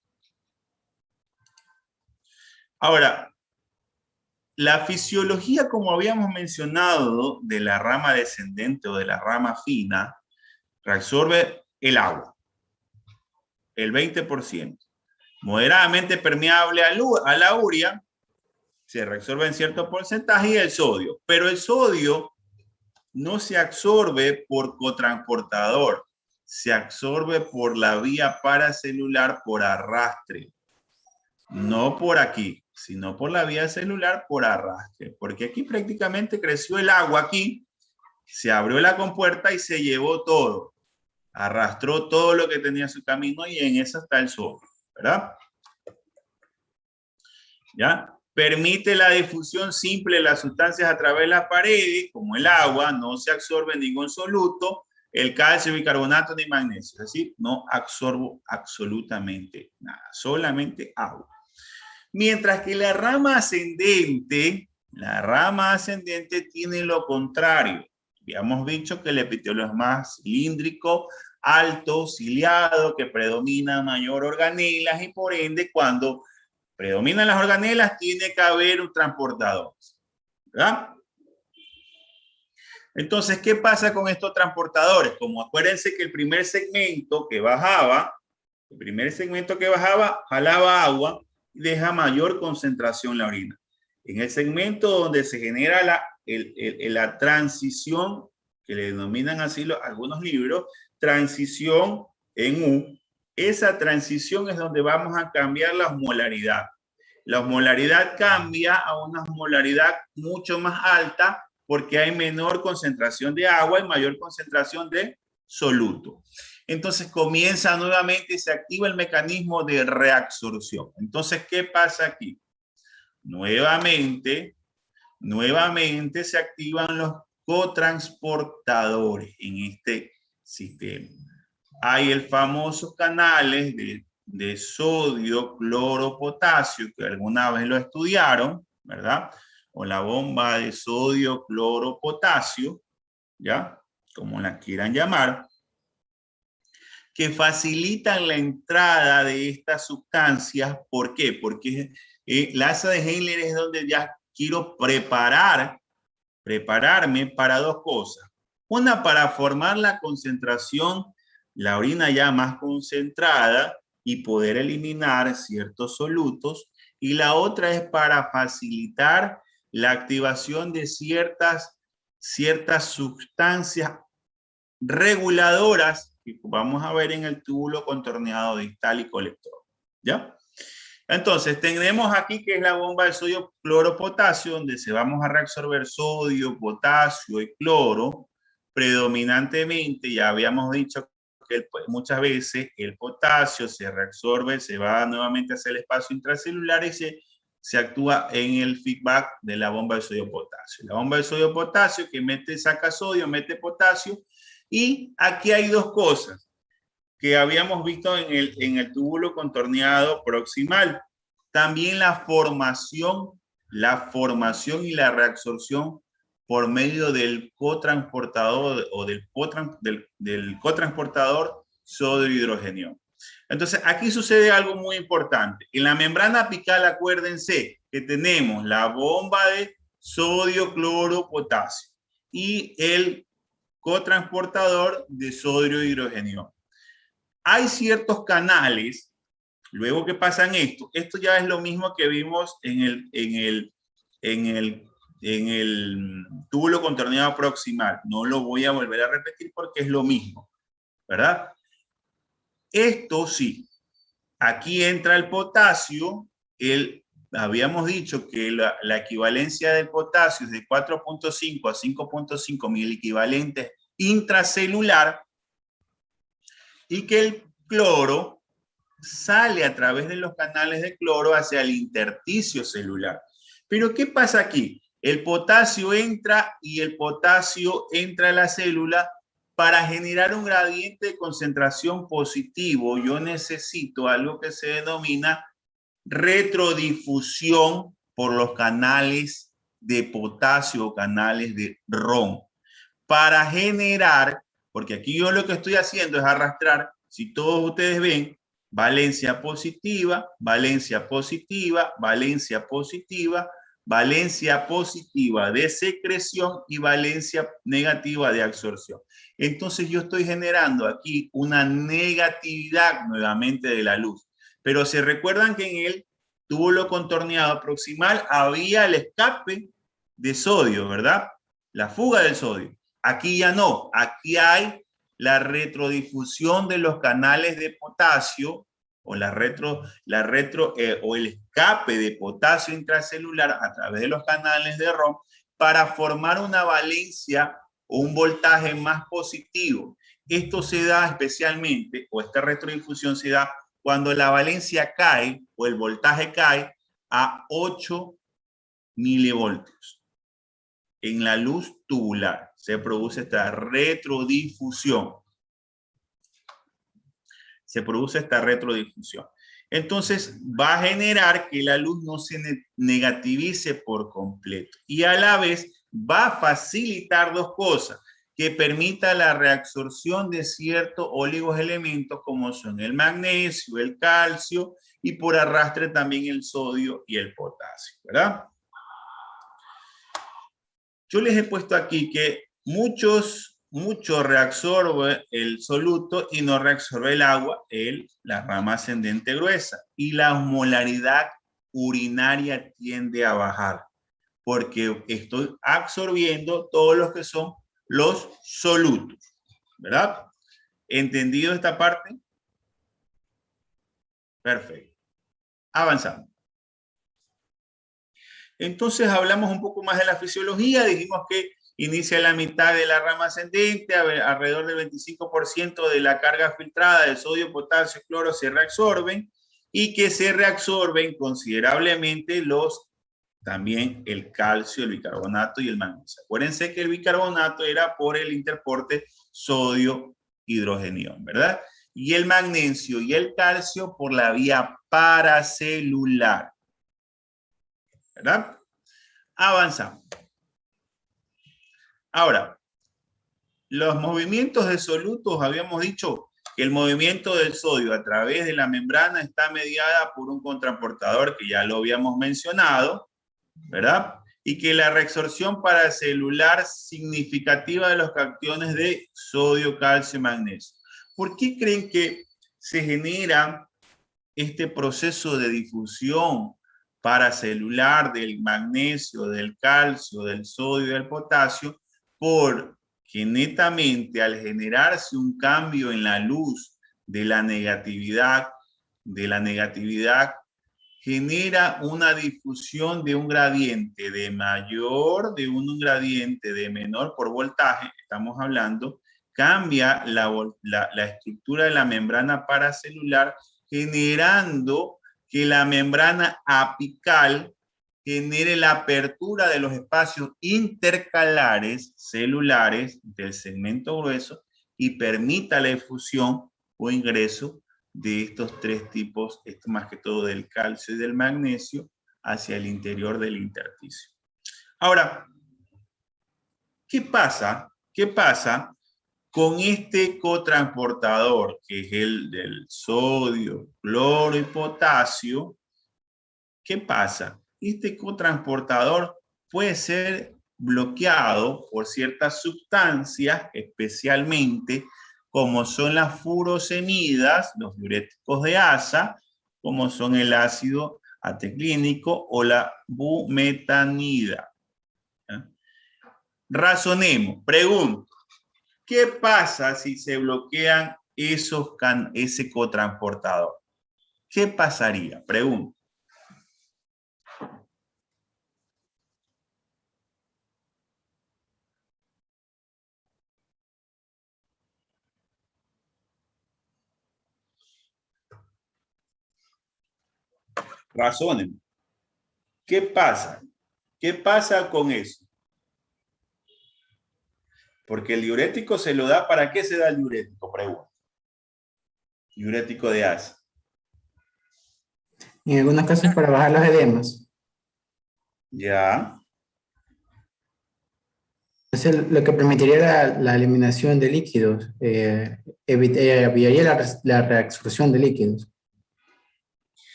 Ahora, la fisiología, como habíamos mencionado, de la rama descendente o de la rama fina, reabsorbe el agua, el 20%. Moderadamente permeable a la urea, se reabsorbe en cierto porcentaje, y el sodio. Pero el sodio no se absorbe por cotransportador, se absorbe por la vía paracelular por arrastre. No por aquí, sino por la vía celular por arrastre. Porque aquí prácticamente creció el agua aquí, se abrió la compuerta y se llevó todo. Arrastró todo lo que tenía su camino y en eso está el sodio, ¿verdad? ¿Ya? Permite la difusión simple de las sustancias a través de las paredes, como el agua, no se absorbe ningún soluto, el calcio, bicarbonato ni magnesio. Es decir, no absorbo absolutamente nada, solamente agua. Mientras que la rama ascendente tiene lo contrario. Habíamos dicho que el epitelio es más cilíndrico, alto, ciliado, que predomina mayor organelas, y por ende cuando predominan las organelas tiene que haber un transportador, ¿verdad? Entonces, ¿qué pasa con estos transportadores? Como acuérdense que el primer segmento que bajaba, jalaba agua y deja mayor concentración en la orina. En el segmento donde se genera la transición, que le denominan así algunos libros, transición en U, esa transición es donde vamos a cambiar la osmolaridad. La osmolaridad cambia a una osmolaridad mucho más alta porque hay menor concentración de agua y mayor concentración de soluto. Entonces comienza nuevamente y se activa el mecanismo de reabsorción. Entonces, ¿qué pasa aquí? Nuevamente se activan los cotransportadores en este sistema. Hay el famoso canales de sodio, cloro, potasio, que alguna vez lo estudiaron, ¿verdad? O la bomba de sodio, cloro, potasio, ¿ya? Como la quieran llamar, que facilitan la entrada de estas sustancias. ¿Por qué? Porque la asa de Henle es donde ya quiero prepararme para dos cosas. Una, para formar la concentración, la orina ya más concentrada y poder eliminar ciertos solutos. Y la otra es para facilitar la activación de ciertas sustancias reguladoras que vamos a ver en el túbulo contorneado distal y colector, ¿ya? Entonces, tenemos aquí que es la bomba de sodio, cloro, potasio, donde se vamos a reabsorber sodio, potasio y cloro, predominantemente, ya habíamos dicho que muchas veces el potasio se reabsorbe, se va nuevamente hacia el espacio intracelular y se actúa en el feedback de la bomba de sodio-potasio. La bomba de sodio-potasio que saca sodio, mete potasio, y aquí hay dos cosas que habíamos visto en el túbulo contorneado proximal. También la formación y la reabsorción por medio del cotransportador o del cotransportador sodio-hidrogenio. Entonces, aquí sucede algo muy importante. En la membrana apical, acuérdense que tenemos la bomba de sodio, cloro, potasio y el cotransportador de sodio-hidrogenio. Hay ciertos canales, luego que pasan esto ya es lo mismo que vimos en el túbulo contorneado proximal. No lo voy a volver a repetir porque es lo mismo, ¿verdad? Esto sí, aquí entra el potasio, habíamos dicho que la equivalencia del potasio es de 4.5 a 5.5 miliequivalentes intracelular, y que el cloro sale a través de los canales de cloro hacia el intersticio celular. Pero ¿qué pasa aquí? El potasio entra a la célula. Para generar un gradiente de concentración positivo, yo necesito algo que se denomina retrodifusión por los canales de potasio o canales de ROM. Para generar, porque aquí yo lo que estoy haciendo es arrastrar, si todos ustedes ven, valencia positiva, valencia positiva, valencia positiva, valencia positiva de secreción y valencia negativa de absorción. Entonces yo estoy generando aquí una negatividad nuevamente de la luz. Pero se recuerdan que en el túbulo contorneado proximal había el escape de sodio, ¿verdad? La fuga del sodio. Aquí ya no, aquí hay la retrodifusión de los canales de potasio o o el escape de potasio intracelular a través de los canales de ROM para formar una valencia o un voltaje más positivo. Esto se da especialmente, o esta retrodifusión se da cuando la valencia cae o el voltaje cae a 8 milivoltios. En la luz tubular se produce esta retrodifusión. Entonces va a generar que la luz no se negativice por completo. Y a la vez va a facilitar dos cosas, que permita la reabsorción de ciertos oligoelementos como son el magnesio, el calcio y por arrastre también el sodio y el potasio, ¿verdad? Yo les he puesto aquí que mucho reabsorbe el soluto y no reabsorbe el agua, la rama ascendente gruesa. Y la osmolaridad urinaria tiende a bajar porque estoy absorbiendo todos los que son los solutos, ¿verdad? ¿Entendido esta parte? Perfecto. Avanzamos. Entonces hablamos un poco más de la fisiología. Dijimos que inicia la mitad de la rama ascendente, alrededor del 25% de la carga filtrada de sodio, potasio, cloro se reabsorben y que se reabsorben considerablemente también el calcio, el bicarbonato y el magnesio. Acuérdense que el bicarbonato era por el interporte sodio-hidrogenio, ¿verdad? Y el magnesio y el calcio por la vía paracelular, ¿verdad? Avanzamos. Ahora, los movimientos de solutos, habíamos dicho que el movimiento del sodio a través de la membrana está mediada por un contraportador que ya lo habíamos mencionado, ¿verdad? Y que la reabsorción paracelular significativa de los cationes de sodio, calcio y magnesio. ¿Por qué creen que se genera este proceso de difusión paracelular del magnesio, del calcio, del sodio y del potasio? Porque netamente al generarse un cambio en la luz de la negatividad genera una difusión de un gradiente de mayor, de un gradiente de menor por voltaje, estamos hablando, cambia la estructura de la membrana paracelular, generando que la membrana apical genere la apertura de los espacios intercalares celulares del segmento grueso y permita la efusión o ingreso de estos tres tipos, esto más que todo del calcio y del magnesio, hacia el interior del intersticio. Ahora, ¿qué pasa? ¿Qué pasa con este cotransportador, que es el del sodio, cloro y potasio? ¿Qué pasa? Este cotransportador puede ser bloqueado por ciertas sustancias, especialmente como son las furosemidas, los diuréticos de asa, como son el ácido ateclínico o la bumetanida. ¿Ya? Razonemos, pregunto, ¿qué pasa si se bloquean ese cotransportador? ¿Qué pasaría? Pregunto. Razonen. ¿Qué pasa? ¿Qué pasa con eso? Porque el diurético se lo da, ¿para qué se da el diurético? Pregunto. Diurético de asa. En algunos casos para bajar los edemas. Ya. Entonces, lo que permitiría la eliminación de líquidos, evitaría la reabsorción de líquidos.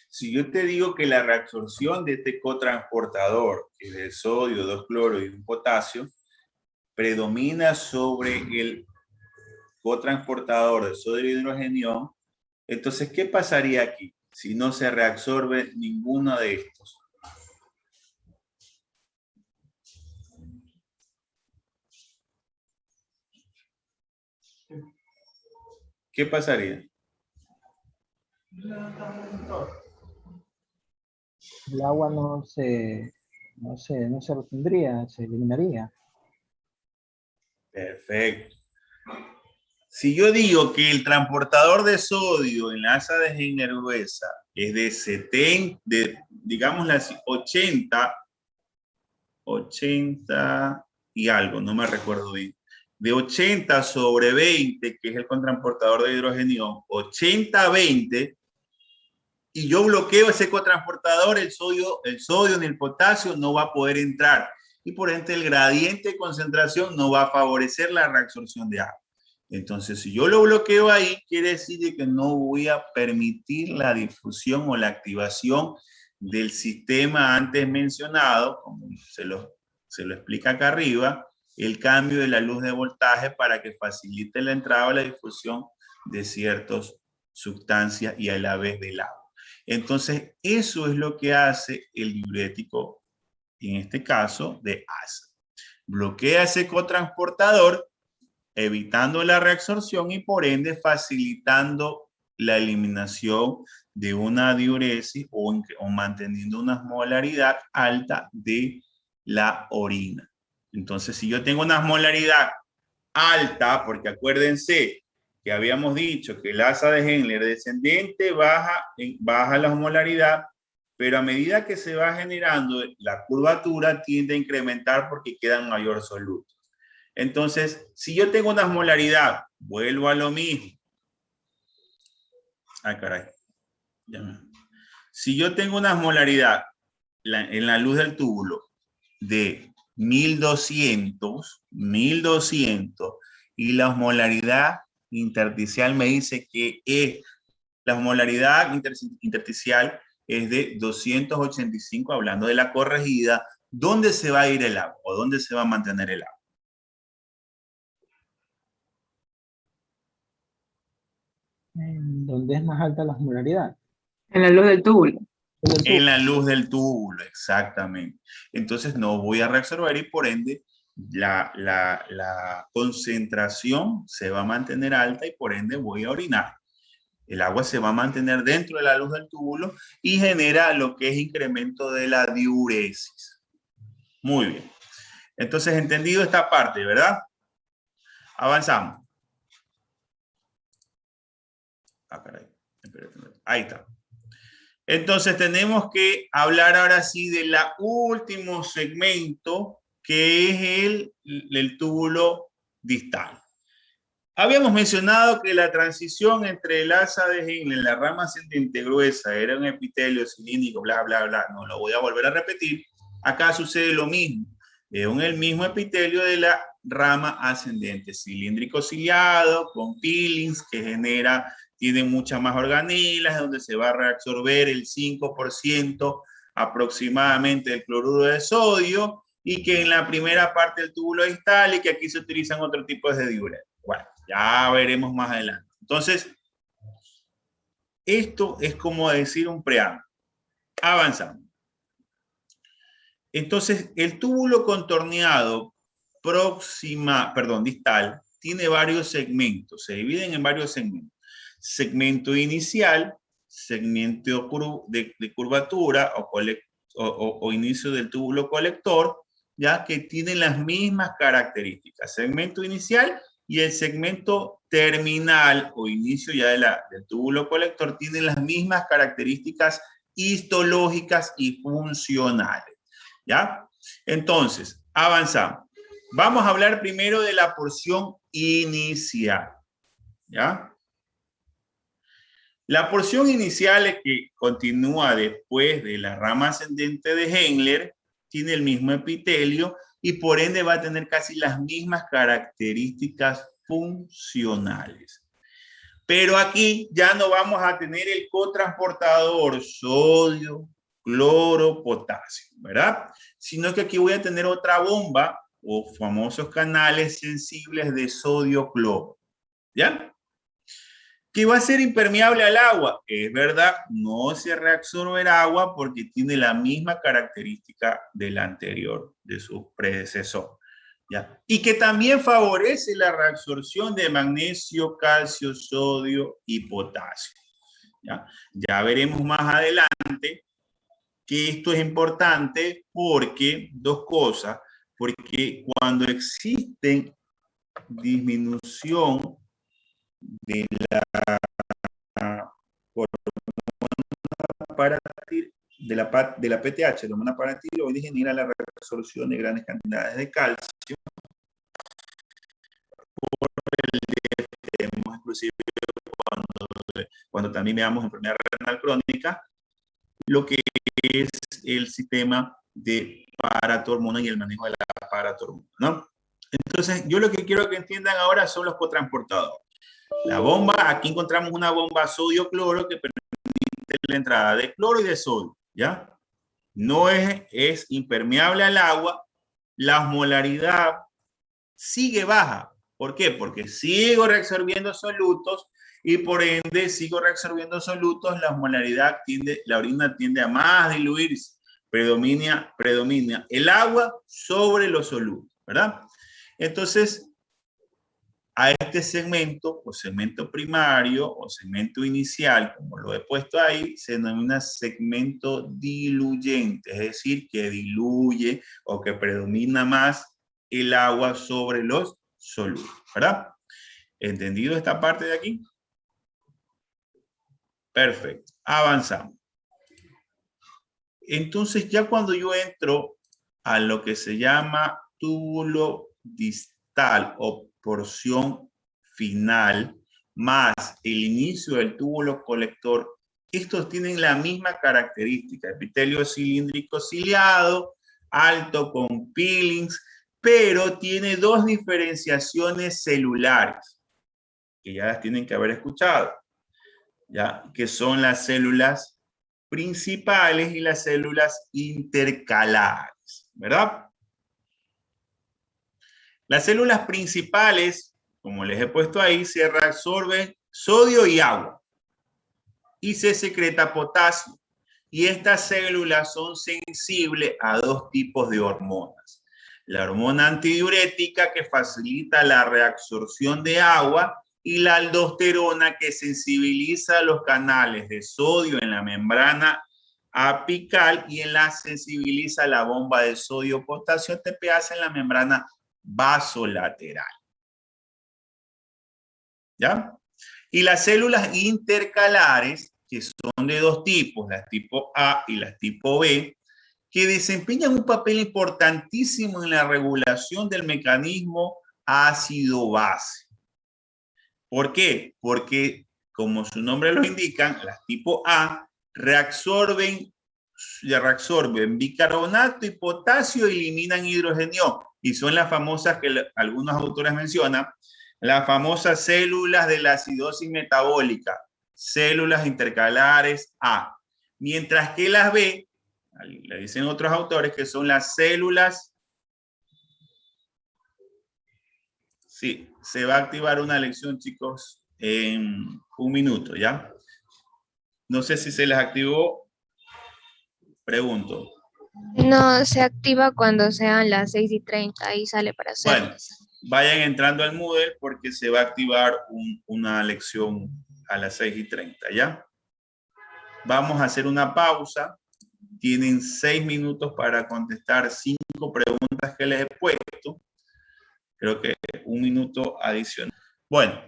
Si yo te digo que la reabsorción de este cotransportador, que es el sodio, 2-cloro y un potasio, predomina sobre el cotransportador de sodio y hidrogenión, entonces, ¿qué pasaría aquí si no se reabsorbe ninguno de estos? ¿Qué pasaría? El agua no se retendría, se eliminaría. Perfecto. Si yo digo que el transportador de sodio en la asa de Henner gruesa es de 70, digámoslo así, 80 y algo, no me recuerdo bien. De 80 sobre 20, que es el cotransportador de hidrogenio, 80-20, y yo bloqueo ese cotransportador, el sodio ni el potasio no va a poder entrar. Y por ende el gradiente de concentración no va a favorecer la reabsorción de agua. Entonces, si yo lo bloqueo ahí, quiere decir que no voy a permitir la difusión o la activación del sistema antes mencionado, como se lo explica acá arriba, el cambio de la luz de voltaje para que facilite la entrada o la difusión de ciertas sustancias y a la vez del agua. Entonces, eso es lo que hace el diurético, en este caso, de asa. Bloquea ese cotransportador, evitando la reabsorción y por ende facilitando la eliminación de una diuresis o manteniendo una osmolaridad alta de la orina. Entonces, si yo tengo una osmolaridad alta, porque acuérdense que habíamos dicho que el asa de Henle descendente baja la osmolaridad, pero a medida que se va generando la curvatura tiende a incrementar porque quedan mayor solutos. Entonces, si yo tengo una osmolaridad, vuelvo a lo mismo. Ah, caray. Si yo tengo una osmolaridad en la luz del túbulo de 1200 y la osmolaridad intersticial me dice que la osmolaridad intersticial es de 285, hablando de la corregida, ¿dónde se va a ir el agua o dónde se va a mantener el agua? ¿Dónde es más alta la osmolaridad? En la luz del túbulo. En la luz del túbulo, exactamente. Entonces no voy a reabsorber y por ende la concentración se va a mantener alta y por ende voy a orinar. El agua se va a mantener dentro de la luz del túbulo y genera lo que es incremento de la diuresis. Muy bien. Entonces, entendido esta parte, ¿verdad? Avanzamos. Ah, caray. Ahí está. Entonces, tenemos que hablar ahora sí del último segmento, que es el túbulo distal. Habíamos mencionado que la transición entre el asa de Henle, la rama ascendente gruesa, era un epitelio cilíndrico, bla, bla, bla. No lo voy a volver a repetir. Acá sucede lo mismo. Es el mismo epitelio de la rama ascendente, cilíndrico ciliado, con peelings, que tiene muchas más organilas, donde se va a reabsorber el 5% aproximadamente del cloruro de sodio, y que en la primera parte del túbulo distal, y que aquí se utilizan otros tipos de diuretas. Bueno, ya veremos más adelante. Entonces, esto es como decir un preámbulo. Avanzamos. Entonces, el túbulo contorneado distal, tiene varios segmentos, se dividen en varios segmentos. Segmento inicial, segmento de curvatura o inicio del túbulo colector, ya que tienen las mismas características. Segmento inicial y el segmento terminal o inicio ya del túbulo colector tienen las mismas características histológicas y funcionales. ¿Ya? Entonces, avanzamos. Vamos a hablar primero de la porción inicial. ¿Ya? La porción inicial es que continúa después de la rama ascendente de Henle, tiene el mismo epitelio y por ende va a tener casi las mismas características funcionales. Pero aquí ya no vamos a tener el cotransportador sodio, cloro, potasio, ¿verdad? Sino que aquí voy a tener otra bomba o famosos canales sensibles de sodio-cloro, ¿ya? Que va a ser impermeable al agua. Es verdad, no se reabsorbe el agua porque tiene la misma característica del anterior, de su predecesor, ¿ya? Y que también favorece la reabsorción de magnesio, calcio, sodio y potasio, ¿ya? Ya veremos más adelante que esto es importante porque, dos cosas, porque cuando existe disminución de la de la PTH, la hormona paratiroide, genera la reabsorción de grandes cantidades de calcio por el DFT, inclusive cuando también veamos enfermedad renal crónica, lo que es el sistema de paratormona y el manejo de la paratormona, ¿no? Entonces, yo lo que quiero que entiendan ahora son los cotransportadores. La bomba, aquí encontramos una bomba sodio-cloro que permite la entrada de cloro y de sodio, ¿ya? No es impermeable al agua, la osmolaridad sigue baja. ¿Por qué? Porque sigo reabsorbiendo solutos y por ende sigo reabsorbiendo solutos, la osmolaridad la orina tiende a más diluirse, predomina el agua sobre los solutos, ¿verdad? Entonces, a este segmento, o segmento primario, o segmento inicial, como lo he puesto ahí, se denomina segmento diluyente, es decir, que diluye o que predomina más el agua sobre los solutos, ¿verdad? ¿Entendido esta parte de aquí? Perfecto, avanzamos. Entonces, ya cuando yo entro a lo que se llama túbulo distal o porción final, más el inicio del túbulo colector, estos tienen la misma característica, epitelio cilíndrico ciliado, alto con peelings, pero tiene dos diferenciaciones celulares, que ya las tienen que haber escuchado, ¿ya? Que son las células principales y las células intercalares, ¿verdad? Las células principales, como les he puesto ahí, se reabsorben sodio y agua y se secreta potasio. Y estas células son sensibles a dos tipos de hormonas. La hormona antidiurética, que facilita la reabsorción de agua, y la aldosterona, que sensibiliza los canales de sodio en la membrana apical y sensibiliza la bomba de sodio-potasio ATPase en la membrana vasolateral. ¿Ya? Y las células intercalares, que son de dos tipos, las tipo A y las tipo B, que desempeñan un papel importantísimo en la regulación del mecanismo ácido-base. ¿Por qué? Porque, como su nombre lo indican, las tipo A reabsorben bicarbonato y potasio y eliminan hidrogenio. Y son las famosas que algunos autores mencionan, las famosas células de la acidosis metabólica, células intercalares A. Mientras que las B, le dicen otros autores, que son las células. Sí, se va a activar una lección, chicos, en un minuto, ¿ya? No sé si se les activó. Pregunto. No, se activa cuando sean las 6:30 y sale para hacer. Bueno, vayan entrando al Moodle porque se va a activar una lección a las 6:30, ¿ya? Vamos a hacer una pausa. Tienen 6 minutos para contestar 5 preguntas que les he puesto. Creo que un minuto adicional. Bueno,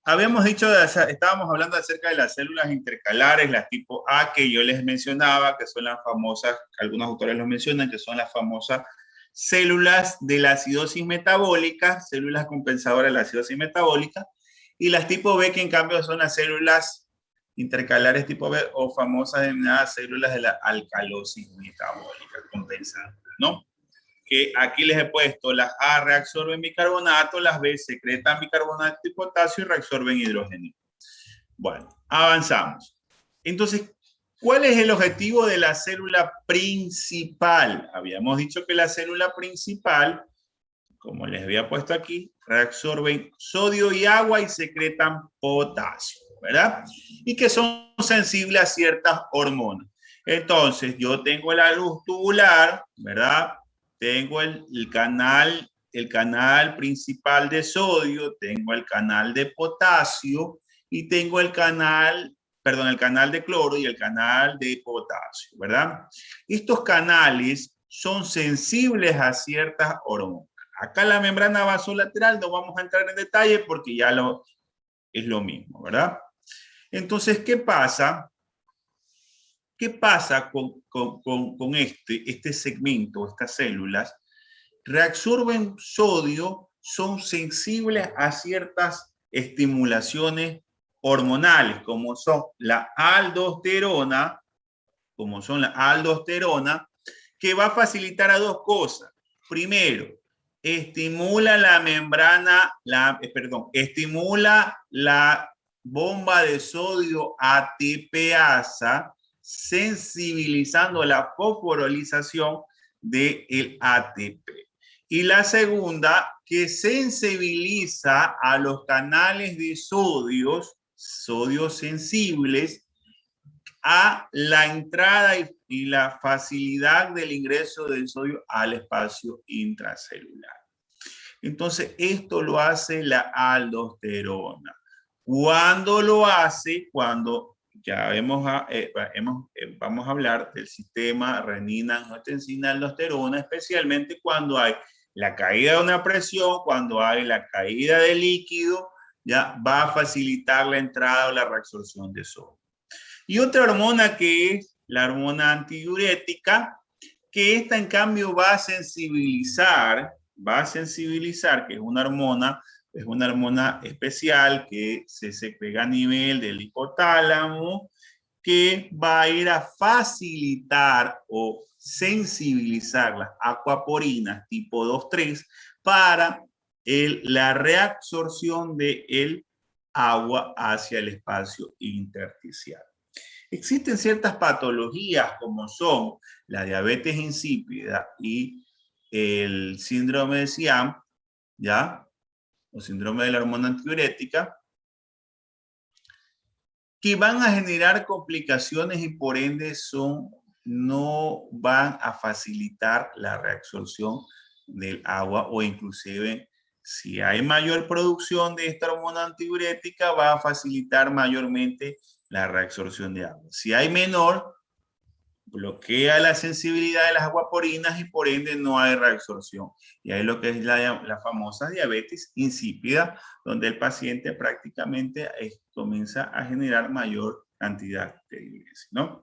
habíamos dicho, estábamos hablando acerca de las células intercalares, las tipo A, que yo les mencionaba, que son las famosas, algunos autores lo mencionan, que son las famosas células de la acidosis metabólica, células compensadoras de la acidosis metabólica, y las tipo B, que en cambio son las células intercalares tipo B o famosas denominadas células de la alcalosis metabólica compensada, ¿no? Que aquí les he puesto, las A reabsorben bicarbonato, las B secretan bicarbonato y potasio y reabsorben hidrógeno. Bueno, avanzamos. Entonces, ¿cuál es el objetivo de la célula principal? Habíamos dicho que la célula principal, como les había puesto aquí, reabsorben sodio y agua y secretan potasio, ¿verdad? Y que son sensibles a ciertas hormonas. Entonces, yo tengo la luz tubular, ¿verdad? Tengo el canal principal de sodio, tengo el canal de potasio y tengo el canal de cloro y el canal de potasio, ¿verdad? Estos canales son sensibles a ciertas hormonas. Acá la membrana vasolateral no vamos a entrar en detalle porque ya es lo mismo, ¿verdad? Entonces, ¿qué pasa? ¿Qué pasa con este segmento, estas células? Reabsorben sodio, son sensibles a ciertas estimulaciones hormonales, como son la aldosterona, que va a facilitar a dos cosas. Primero, estimula estimula la bomba de sodio ATPasa, sensibilizando la fosforilización del ATP. Y la segunda, que sensibiliza a los canales de sodio sensibles, a la entrada y la facilidad del ingreso del sodio al espacio intracelular. Entonces, esto lo hace la aldosterona. ¿Cuándo lo hace? Cuando ya vamos a hablar del sistema renina-angiotensina-aldosterona, especialmente cuando hay la caída de una presión, cuando hay la caída de líquido, ya va a facilitar la entrada o la reabsorción de sodio. Y otra hormona que es la hormona antidiurética, que esta en cambio va a sensibilizar, que es una hormona especial que se segrega a nivel del hipotálamo, que va a ir a facilitar o sensibilizar las aquaporinas tipo 2,3 para la reabsorción del agua hacia el espacio intersticial. Existen ciertas patologías como son la diabetes insípida y el síndrome de Siam, ¿ya? O síndrome de la hormona antidiurética, que van a generar complicaciones y por ende no van a facilitar la reabsorción del agua o inclusive Si hay mayor producción de esta hormona antidiurética, va a facilitar mayormente la reabsorción de agua. Si hay menor, bloquea la sensibilidad de las aguaporinas y por ende no hay reabsorción. Y ahí lo que es la famosa diabetes insípida, donde el paciente prácticamente comienza a generar mayor cantidad de diuresis, ¿no?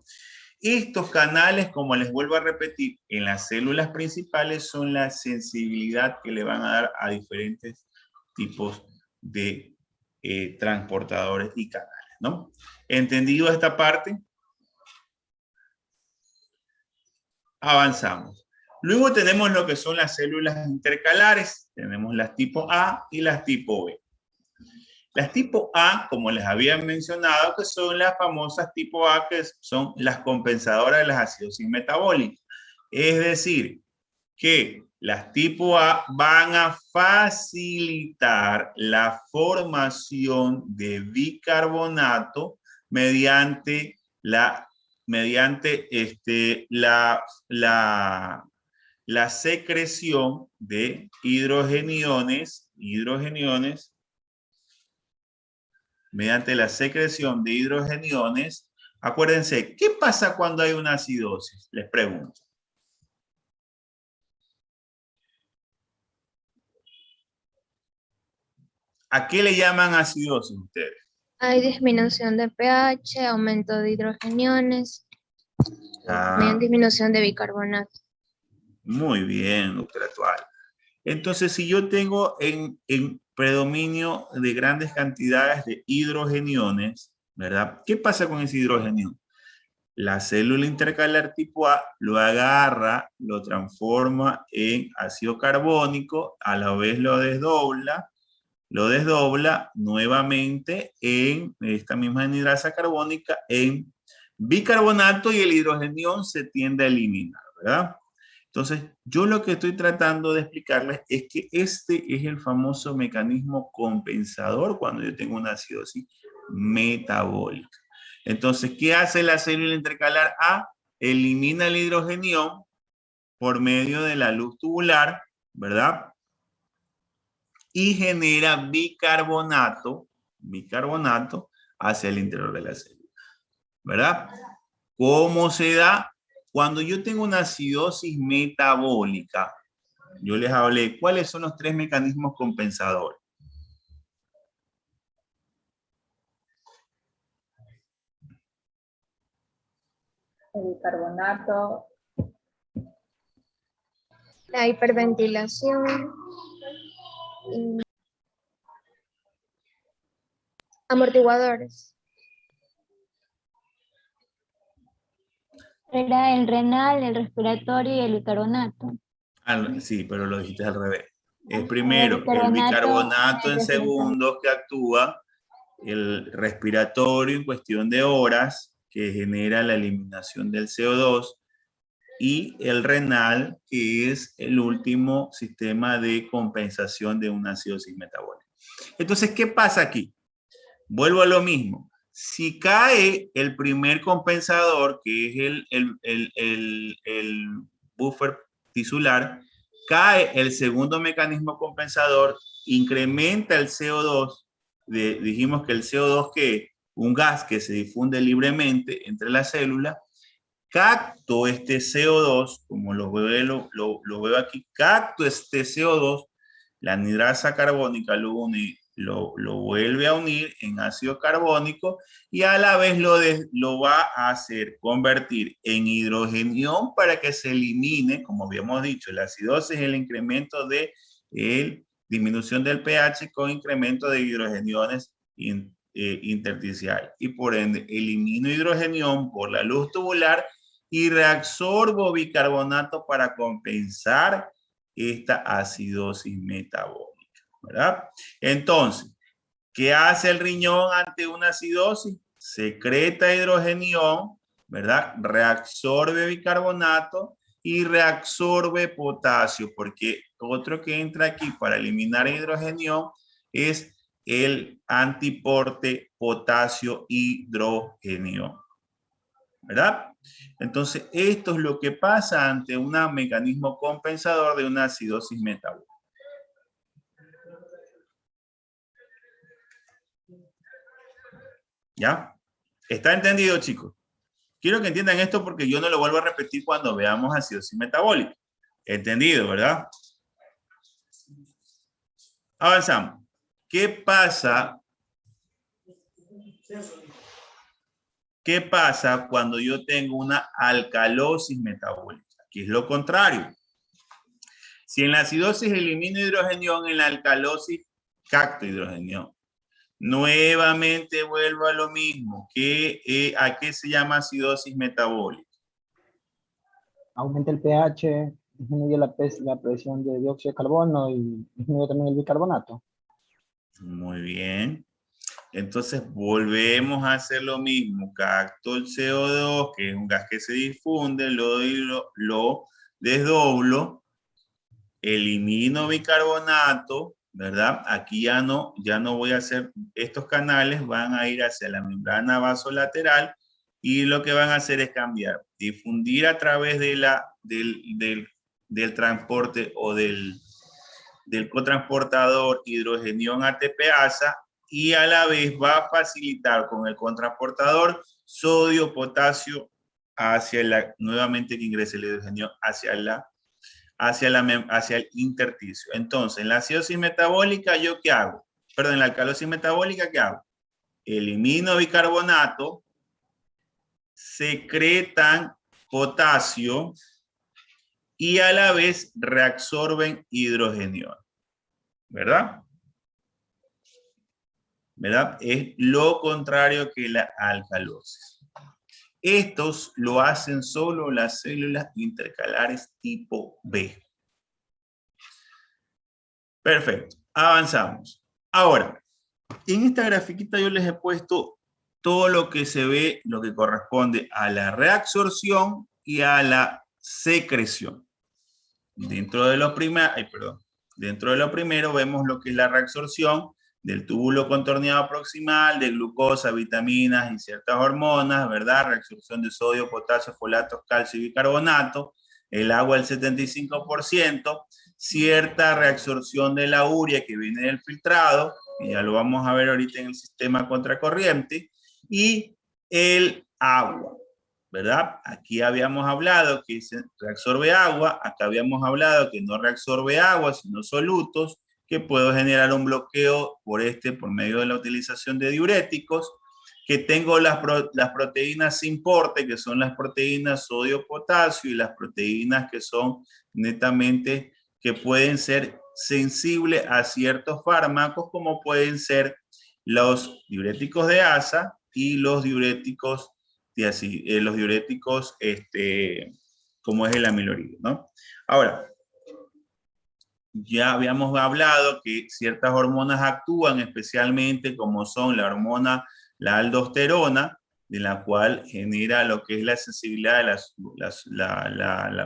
Estos canales, como les vuelvo a repetir, en las células principales son la sensibilidad que le van a dar a diferentes tipos de transportadores y canales, ¿no? ¿Entendido esta parte? Avanzamos. Luego tenemos lo que son las células intercalares. Tenemos las tipo A y las tipo B. Las tipo A, como les había mencionado, que son las famosas tipo A, que son las compensadoras de las acidosis metabólicas. Es decir, que las tipo A van a facilitar la formación de bicarbonato mediante la secreción de hidrogeniones, mediante la secreción de hidrogeniones. Acuérdense, ¿qué pasa cuando hay una acidosis? Les pregunto. ¿A qué le llaman acidosis ustedes? Hay disminución de pH, aumento de hidrogeniones, también disminución de bicarbonato. Muy bien, doctora Tual. Entonces, si yo tengo en predominio de grandes cantidades de hidrogeniones, ¿verdad? ¿Qué pasa con ese hidrogenión? La célula intercalar tipo A lo agarra, lo transforma en ácido carbónico, a la vez lo desdobla nuevamente en esta misma anhidrasa carbónica en bicarbonato y el hidrogenión se tiende a eliminar, ¿verdad? Entonces, yo lo que estoy tratando de explicarles es que este es el famoso mecanismo compensador cuando yo tengo una acidosis metabólica. Entonces, ¿qué hace la célula intercalar A? Elimina el hidrogenión por medio de la luz tubular, ¿verdad? Y genera bicarbonato hacia el interior de la célula, ¿verdad? ¿Cómo se da? Cuando yo tengo una acidosis metabólica, yo les hablé, ¿cuáles son los tres mecanismos compensadores? El bicarbonato. La hiperventilación. Amortiguadores. Era el renal, el respiratorio y el bicarbonato. Sí, pero lo dijiste al revés. Es primero el bicarbonato en segundos que actúa, el respiratorio en cuestión de horas que genera la eliminación del CO2 y el renal que es el último sistema de compensación de una acidosis metabólica. Entonces, ¿qué pasa aquí? Vuelvo a lo mismo. Si cae el primer compensador, que es el buffer tisular, cae el segundo mecanismo compensador, incrementa el CO2. Dijimos que el CO2 que un gas que se difunde libremente entre las células, capto este CO2, como lo veo aquí, capto este CO2, la anhidrasa carbónica lo une, lo vuelve a unir en ácido carbónico y a la vez lo va a hacer convertir en hidrogenión para que se elimine, como habíamos dicho, la acidosis es el incremento de disminución del pH con incremento de hidrogeniones intersticiales. Y por ende, elimino hidrogenión por la luz tubular y reabsorbo bicarbonato para compensar esta acidosis metabólica, ¿verdad? Entonces, ¿qué hace el riñón ante una acidosis? Secreta hidrogenión, ¿verdad? Reabsorbe bicarbonato y reabsorbe potasio, porque otro que entra aquí para eliminar hidrogenión es el antiporte potasio hidrogenión, ¿verdad? Entonces, esto es lo que pasa ante un mecanismo compensador de una acidosis metabólica. ¿Ya? ¿Está entendido, chicos? Quiero que entiendan esto porque yo no lo vuelvo a repetir cuando veamos acidosis metabólica. Entendido, ¿verdad? Avanzamos. ¿Qué pasa? ¿Qué pasa cuando yo tengo una alcalosis metabólica? Aquí es lo contrario. Si en la acidosis elimino hidrogenión, en la alcalosis capto hidrogenión. Nuevamente vuelvo a lo mismo. ¿A qué se llama acidosis metabólica? Aumenta el pH, disminuye la presión de dióxido de carbono y disminuye también el bicarbonato. Muy bien. Entonces volvemos a hacer lo mismo. Capto el CO2, que es un gas que se difunde, lo desdoblo, elimino bicarbonato, ¿verdad? Aquí ya no voy a hacer, estos canales van a ir hacia la membrana vasolateral y lo que van a hacer es cambiar, difundir a través de del transporte o del cotransportador hidrogenión ATPasa y a la vez va a facilitar con el cotransportador sodio, potasio, nuevamente que ingrese el hidrogenión hacia el intersticio. Entonces, en la acidosis metabólica, ¿yo qué hago? Perdón, en la alcalosis metabólica, ¿qué hago? Elimino bicarbonato, secretan potasio y a la vez reabsorben hidrogenión. ¿Verdad? ¿Verdad? Es lo contrario que la alcalosis. Estos lo hacen solo las células intercalares tipo B. Perfecto. Avanzamos. Ahora, en esta grafiquita yo les he puesto todo lo que se ve, lo que corresponde a la reabsorción y a la secreción. Dentro de lo primero vemos lo que es la reabsorción del túbulo contorneado proximal, de glucosa, vitaminas y ciertas hormonas, ¿verdad? Reabsorción de sodio, potasio, folatos, calcio y bicarbonato, el agua el 75%, cierta reabsorción de la urea que viene del filtrado, y ya lo vamos a ver ahorita en el sistema contracorriente, y el agua, ¿verdad? Aquí habíamos hablado que se reabsorbe agua, acá habíamos hablado que no reabsorbe agua, sino solutos, que puedo generar un bloqueo por medio de la utilización de diuréticos, que tengo las proteínas sin porte, que son las proteínas sodio-potasio, y las proteínas que son netamente, que pueden ser sensibles a ciertos fármacos, como pueden ser los diuréticos de asa y los diuréticos como es el amilorido, ¿no? Ahora, ya habíamos hablado que ciertas hormonas actúan, especialmente como son la aldosterona, de la cual genera lo que es la sensibilidad de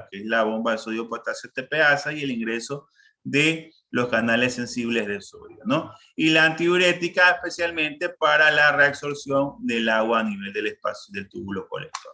que es la bomba de sodio potasio ATPasa y el ingreso de los canales sensibles de sodio, ¿no? Y la antidiurética especialmente para la reabsorción del agua a nivel del espacio del túbulo colector.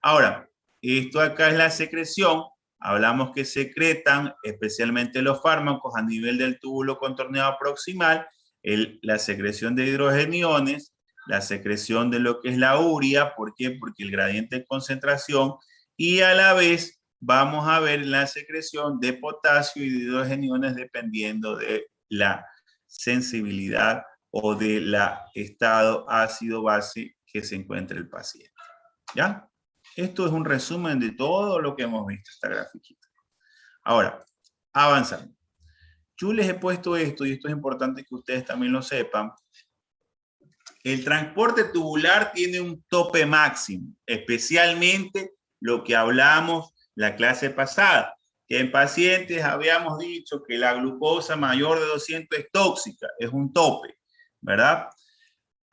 Ahora, esto acá es la secreción. Hablamos que secretan especialmente los fármacos a nivel del túbulo contorneado proximal, la secreción de hidrogeniones, la secreción de lo que es la urea. ¿Por qué? Porque el gradiente de concentración, y a la vez vamos a ver la secreción de potasio y de hidrogeniones dependiendo de la sensibilidad o del estado ácido-base que se encuentre el paciente. ¿Ya? Esto es un resumen de todo lo que hemos visto, esta grafiquita. Ahora, avanzando. Yo les he puesto esto, y esto es importante que ustedes también lo sepan. El transporte tubular tiene un tope máximo, especialmente lo que hablamos la clase pasada, que en pacientes habíamos dicho que la glucosa mayor de 200 es tóxica, es un tope, ¿verdad?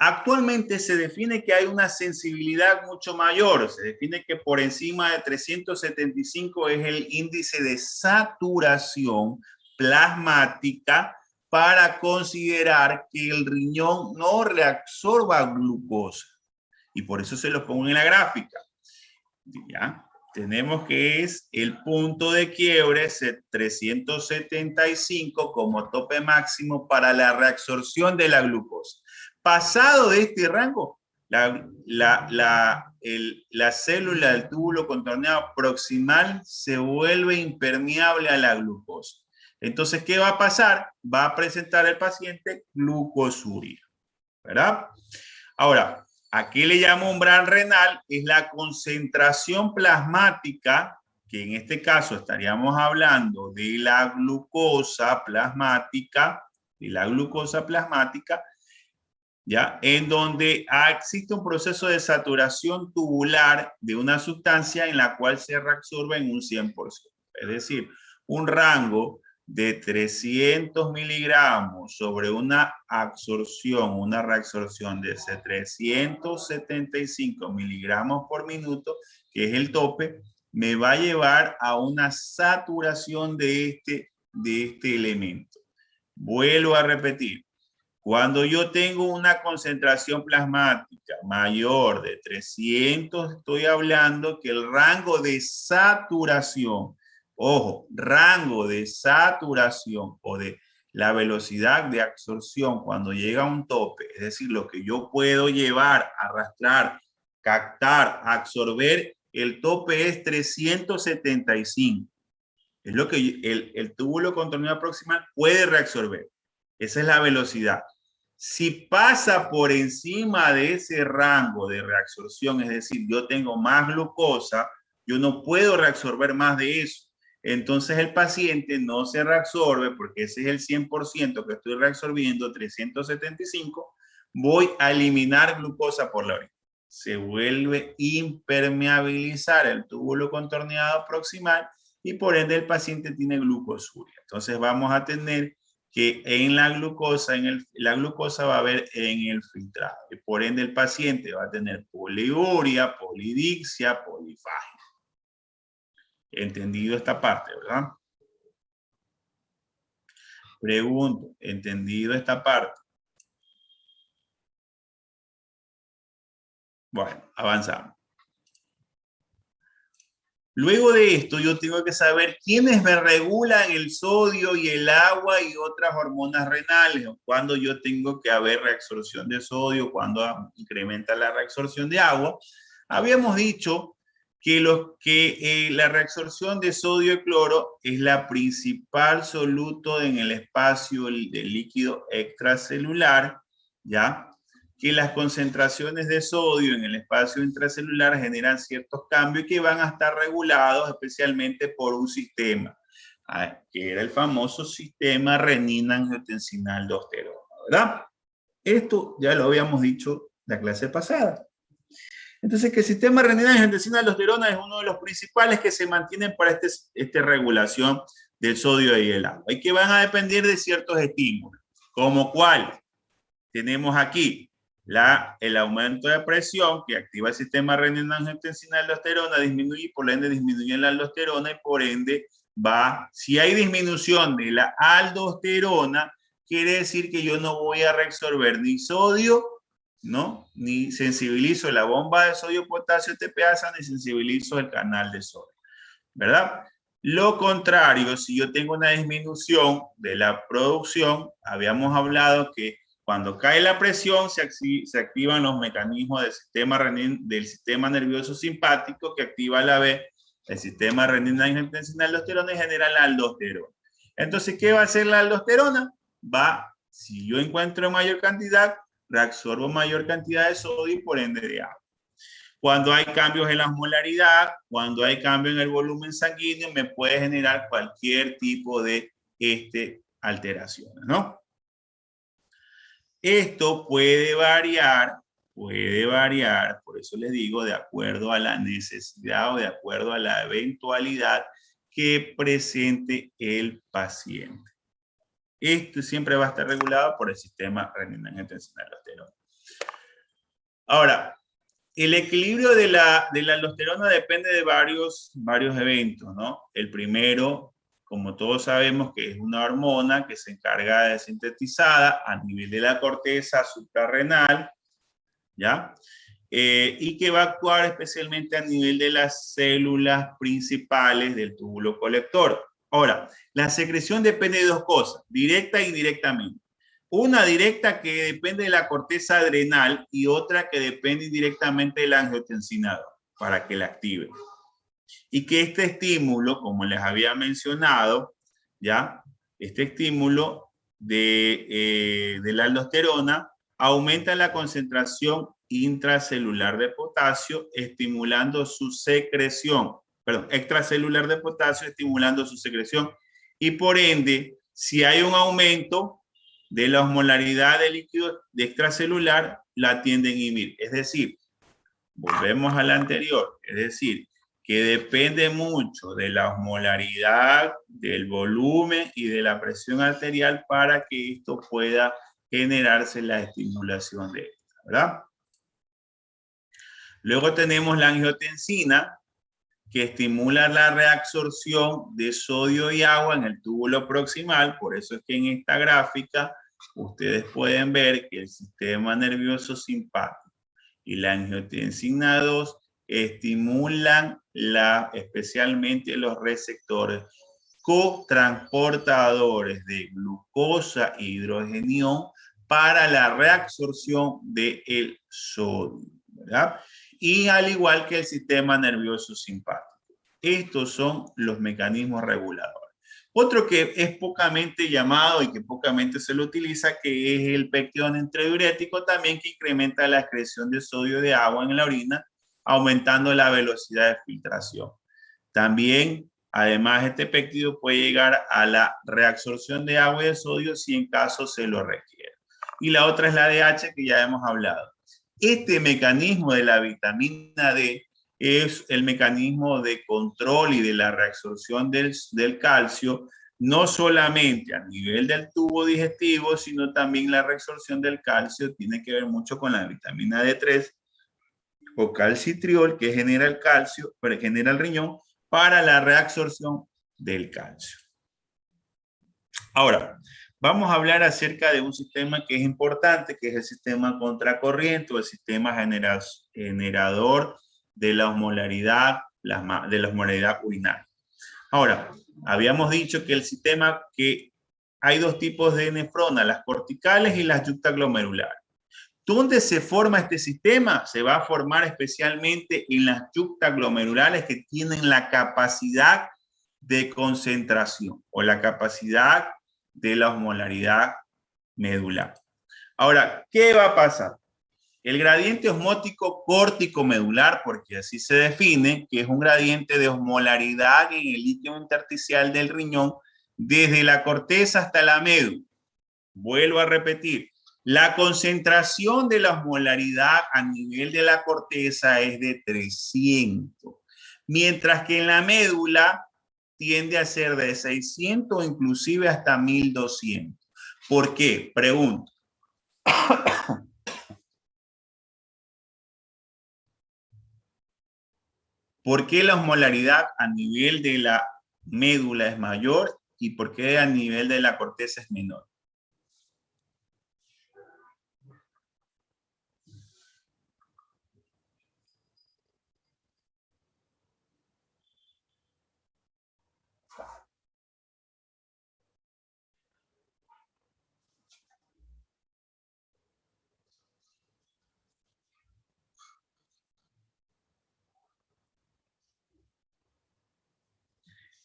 Actualmente se define que hay una sensibilidad mucho mayor, se define que por encima de 375 es el índice de saturación plasmática para considerar que el riñón no reabsorba glucosa. Y por eso se lo pongo en la gráfica. ¿Ya? Tenemos que es el punto de quiebre 375 como tope máximo para la reabsorción de la glucosa. Pasado de este rango, la célula del túbulo contorneado proximal se vuelve impermeable a la glucosa. Entonces, ¿qué va a pasar? Va a presentar el paciente glucosuria, ¿verdad? Ahora, aquí le llamo umbral renal, es la concentración plasmática, que en este caso estaríamos hablando de la glucosa plasmática, ¿ya? En donde existe un proceso de saturación tubular de una sustancia en la cual se reabsorbe en un 100%. Es decir, un rango de 300 miligramos sobre una reabsorción de 375 miligramos por minuto, que es el tope, me va a llevar a una saturación de este elemento. Vuelvo a repetir. Cuando yo tengo una concentración plasmática mayor de 300, estoy hablando que el rango de saturación, ojo, rango de saturación o de la velocidad de absorción cuando llega a un tope, es decir, lo que yo puedo llevar, arrastrar, captar, absorber, el tope es 375. Es lo que el túbulo contorneado proximal puede reabsorber. Esa es la velocidad. Si pasa por encima de ese rango de reabsorción, es decir, yo tengo más glucosa, yo no puedo reabsorber más de eso. Entonces el paciente no se reabsorbe porque ese es el 100% que estoy reabsorbiendo, 375. Voy a eliminar glucosa por la orina. Se vuelve impermeabilizar el túbulo contorneado proximal y por ende el paciente tiene glucosuria. Entonces vamos a tener que en la glucosa, la glucosa va a haber en el filtrado. Y por ende el paciente va a tener poliuria, polidixia, polifagia. Entendido esta parte, ¿verdad? Pregunto, ¿entendido esta parte? Bueno, avanzamos. Luego de esto, yo tengo que saber quiénes me regulan el sodio y el agua y otras hormonas renales, o cuando yo tengo que haber reabsorción de sodio, cuando incrementa la reabsorción de agua. Habíamos dicho que la reabsorción de sodio y cloro es la principal soluto en el espacio del líquido extracelular, ¿ya? Que las concentraciones de sodio en el espacio intracelular generan ciertos cambios que van a estar regulados especialmente por un sistema, que era el famoso sistema renina-angiotensina-aldosterona, ¿verdad? Esto ya lo habíamos dicho la clase pasada. Entonces, que el sistema renina-angiotensina-aldosterona es uno de los principales que se mantienen para esta regulación del sodio y el agua, y que van a depender de ciertos estímulos, como cuál tenemos aquí. El aumento de presión que activa el sistema renina-angiotensina-aldosterona disminuye y por ende disminuye la aldosterona y por ende si hay disminución de la aldosterona, quiere decir que yo no voy a reabsorber ni sodio, ¿no? Ni sensibilizo la bomba de sodio-potasio TPasa, ni sensibilizo el canal de sodio, ¿verdad? Lo contrario, si yo tengo una disminución de la producción, habíamos hablado que cuando cae la presión, se activan los mecanismos del sistema nervioso simpático que activa a la vez el sistema renina-angiotensina-aldosterona y genera la aldosterona. Entonces, ¿qué va a hacer la aldosterona? Si yo encuentro mayor cantidad, reabsorbo mayor cantidad de sodio y por ende de agua. Cuando hay cambios en la osmolaridad, cuando hay cambio en el volumen sanguíneo, me puede generar cualquier tipo de alteraciones, ¿no? Esto puede variar, por eso les digo, de acuerdo a la necesidad o de acuerdo a la eventualidad que presente el paciente. Esto siempre va a estar regulado por el sistema renina-angiotensina-aldosterona. Ahora, el equilibrio de la aldosterona depende de varios eventos, ¿no? El primero, como todos sabemos, que es una hormona que se encarga de sintetizada a nivel de la corteza suprarrenal, ¿ya? Y que va a actuar especialmente a nivel de las células principales del túbulo colector. Ahora, la secreción depende de dos cosas, directa e indirectamente. Una directa que depende de la corteza adrenal y otra que depende indirectamente del angiotensinador para que la active. Y que este estímulo, como les había mencionado, ¿ya? Este estímulo de la aldosterona aumenta la concentración intracelular de potasio, estimulando su secreción, extracelular de potasio, estimulando su secreción, y por ende, si hay un aumento de la osmolaridad de líquido extracelular, la tiende a inhibir. Es decir, volvemos a la anterior, es decir, que depende mucho de la osmolaridad, del volumen y de la presión arterial para que esto pueda generarse la estimulación de esta, ¿verdad? Luego tenemos la angiotensina, que estimula la reabsorción de sodio y agua en el túbulo proximal. Por eso es que en esta gráfica ustedes pueden ver que el sistema nervioso simpático y la angiotensina 2 estimulan especialmente los receptores cotransportadores de glucosa e hidrogenión para la reabsorción del sodio, ¿verdad? Y al igual que el sistema nervioso simpático. Estos son los mecanismos reguladores. Otro que es pocamente llamado y que pocamente se lo utiliza, que es el pectión entrediurético, también que incrementa la excreción de sodio de agua en la orina, aumentando la velocidad de filtración. También, además, este péptido puede llegar a la reabsorción de agua y de sodio si en caso se lo requiere. Y la otra es la DH, que ya hemos hablado. Este mecanismo de la vitamina D es el mecanismo de control y de la reabsorción del calcio, no solamente a nivel del tubo digestivo, sino también la reabsorción del calcio tiene que ver mucho con la vitamina D3 o calcitriol, que genera el calcio, pero genera el riñón para la reabsorción del calcio. Ahora, vamos a hablar acerca de un sistema que es importante, que es el sistema contracorriente o el sistema generador de la osmolaridad urinaria. Ahora, habíamos dicho que el sistema, que hay dos tipos de nefronas, las corticales y las yuxtaglomerulares. ¿Dónde se forma este sistema? Se va a formar especialmente en las yuxtaglomerulares, que tienen la capacidad de concentración o la capacidad de la osmolaridad medular. Ahora, ¿qué va a pasar? El gradiente osmótico córtico medular, porque así se define, que es un gradiente de osmolaridad en el líquido intersticial del riñón desde la corteza hasta la médula. Vuelvo a repetir, la concentración de la osmolaridad a nivel de la corteza es de 300, mientras que en la médula tiende a ser de 600 o inclusive hasta 1200. ¿Por qué? Pregunto. ¿Por qué la osmolaridad a nivel de la médula es mayor y por qué a nivel de la corteza es menor?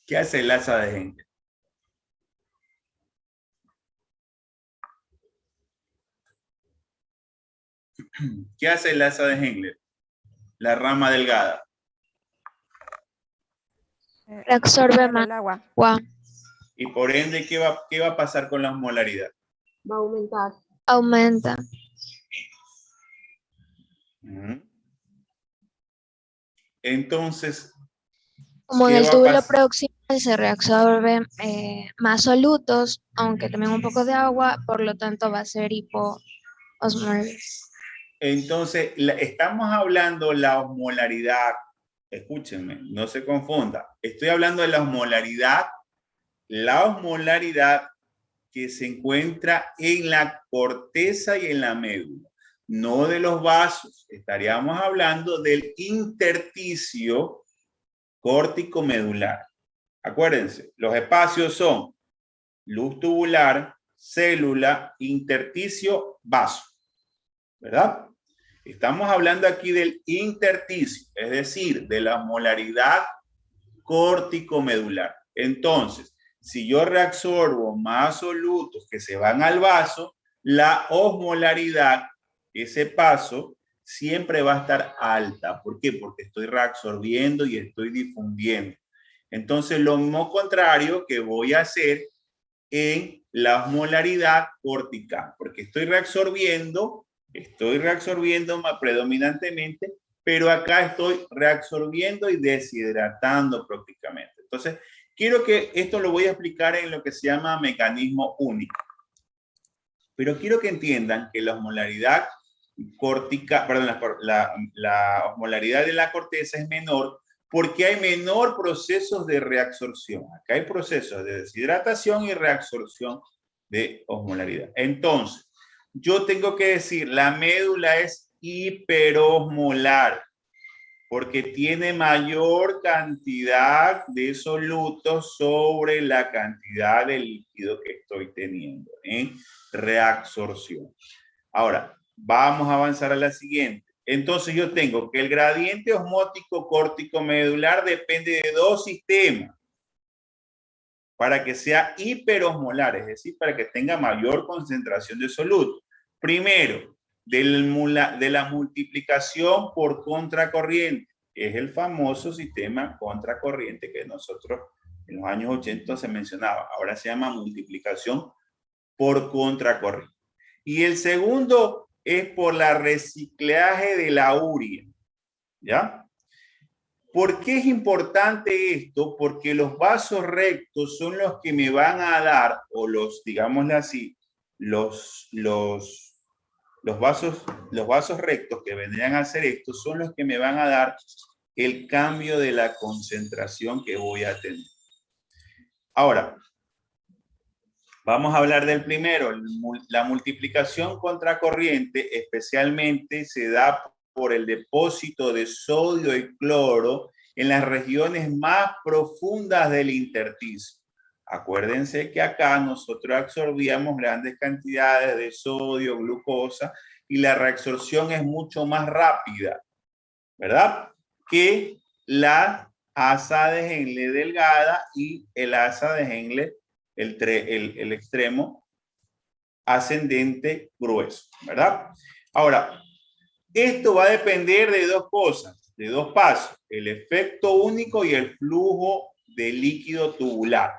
¿Qué hace el asa de Henkel? ¿Qué hace el asa de Henkel? La rama delgada. Reabsorbe más agua. Y por ende, ¿qué va a pasar con la osmolaridad? Va a aumentar. Aumenta. Entonces, como en el túbulo proximal se reabsorbe más solutos, aunque también un poco de agua, por lo tanto va a ser hipoosmolar. Entonces, estamos hablando la osmolaridad, escúchenme, no se confunda, estoy hablando de la osmolaridad que se encuentra en la corteza y en la médula, no de los vasos. Estaríamos hablando del intersticio córtico medular. Acuérdense, los espacios son luz tubular, célula, intersticio, vaso, ¿verdad? Estamos hablando aquí del intersticio, es decir, de la osmolaridad córtico-medular. Entonces, si yo reabsorbo más solutos que se van al vaso, la osmolaridad, ese paso, siempre va a estar alta. ¿Por qué? Porque estoy reabsorbiendo y estoy difundiendo. Entonces, lo mismo contrario que voy a hacer en la osmolaridad cortical, porque estoy reabsorbiendo más predominantemente, pero acá estoy reabsorbiendo y deshidratando prácticamente. Entonces, quiero que esto lo voy a explicar en lo que se llama mecanismo único. Pero quiero que entiendan que la osmolaridad córtica, perdón, la osmolaridad de la corteza es menor porque hay menor procesos de reabsorción. Acá hay procesos de deshidratación y reabsorción de osmolaridad. Entonces, yo tengo que decir, la médula es hiperosmolar porque tiene mayor cantidad de solutos sobre la cantidad de líquido que estoy teniendo en reabsorción. Ahora, vamos a avanzar a la siguiente. Entonces yo tengo que el gradiente osmótico córtico-medular depende de dos sistemas para que sea hiperosmolar, es decir, para que tenga mayor concentración de soluto. Primero, de la multiplicación por contracorriente, es el famoso sistema contracorriente que nosotros en los años 80 se mencionaba. Ahora se llama multiplicación por contracorriente. Y el segundo es por la reciclaje de la urea, ¿ya? ¿Por qué es importante esto? Porque los vasos rectos son los que me van a dar, o los, digámosle así, los vasos rectos que vendrían a hacer esto son los que me van a dar el cambio de la concentración que voy a tener. Ahora, vamos a hablar del primero. La multiplicación contracorriente especialmente se da por el depósito de sodio y cloro en las regiones más profundas del intersticio. Acuérdense que acá nosotros absorbíamos grandes cantidades de sodio, glucosa, y la reabsorción es mucho más rápida, ¿verdad? Que la asa de Henle delgada y el asa de Henle, el extremo ascendente grueso, ¿verdad? Ahora, esto va a depender de dos cosas, de dos pasos, el efecto único y el flujo de líquido tubular.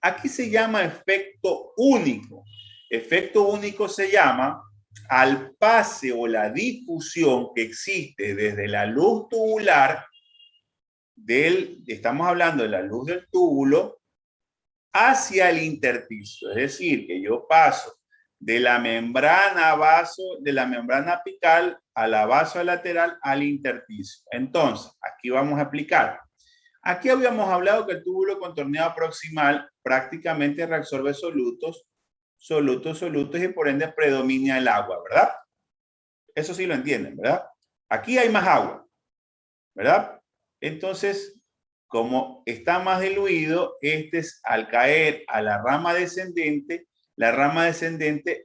Aquí se llama efecto único. Efecto único se llama al pase o la difusión que existe desde la luz tubular, estamos hablando de la luz del túbulo, hacia el intersticio. Es decir, que yo paso de la membrana apical a la vasolateral al intersticio. Entonces, aquí vamos a explicar. Aquí habíamos hablado que el túbulo contorneado proximal prácticamente reabsorbe solutos y por ende predomina el agua, ¿verdad? Eso sí lo entienden, ¿verdad? Aquí hay más agua, ¿verdad? Entonces, como está más diluido, al caer a la rama descendente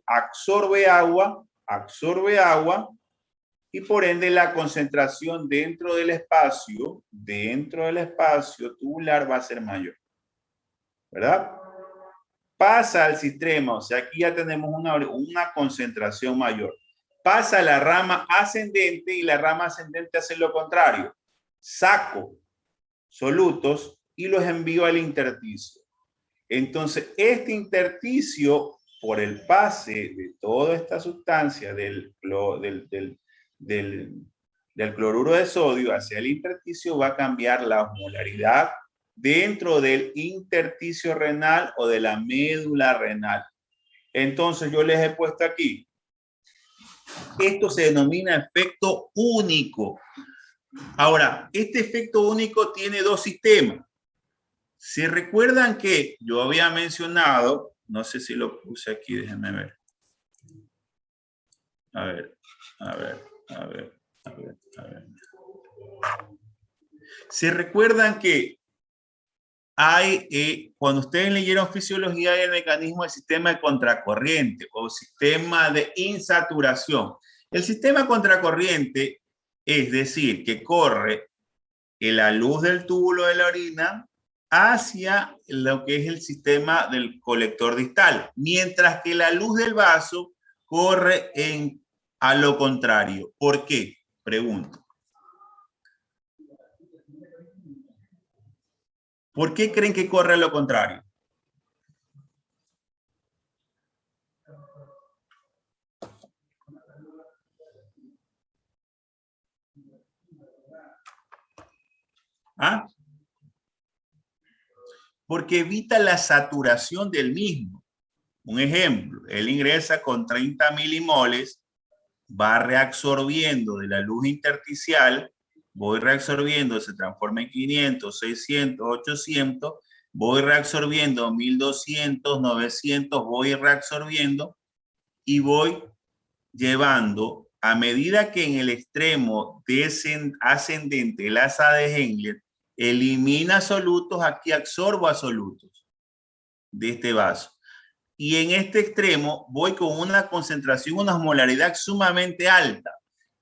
absorbe agua y por ende la concentración dentro del espacio tubular va a ser mayor, ¿verdad? Pasa al sistema, o sea, aquí ya tenemos una concentración mayor. Pasa a la rama ascendente y la rama ascendente hace lo contrario. Saco solutos y los envío al intersticio. Entonces, este intersticio, por el pase de toda esta sustancia del cloruro de sodio hacia el intersticio, va a cambiar la osmolaridad dentro del intersticio renal o de la médula renal. Entonces, yo les he puesto aquí. Esto se denomina efecto único. Ahora, este efecto único tiene dos sistemas. ¿Se recuerdan que yo había mencionado, no sé si lo puse aquí, déjenme ver. A ver. ¿Se recuerdan que cuando ustedes leyeron fisiología, hay el mecanismo del sistema de contracorriente o sistema de insaturación. El sistema contracorriente es decir, que corre la luz del túbulo de la orina hacia lo que es el sistema del colector distal, mientras que la luz del vaso corre a lo contrario. ¿Por qué? Pregunto. ¿Por qué creen que corre a lo contrario? ¿Ah? Porque evita la saturación del mismo. Un ejemplo, él ingresa con 30 milimoles, va reabsorbiendo de la luz intersticial, voy reabsorbiendo, se transforma en 500, 600, 800, voy reabsorbiendo 1200, 900, voy reabsorbiendo y voy llevando a medida que en el extremo ascendente el asa de Henle elimina solutos, aquí absorbo a solutos de este vaso. Y en este extremo voy con una concentración, una osmolaridad sumamente alta.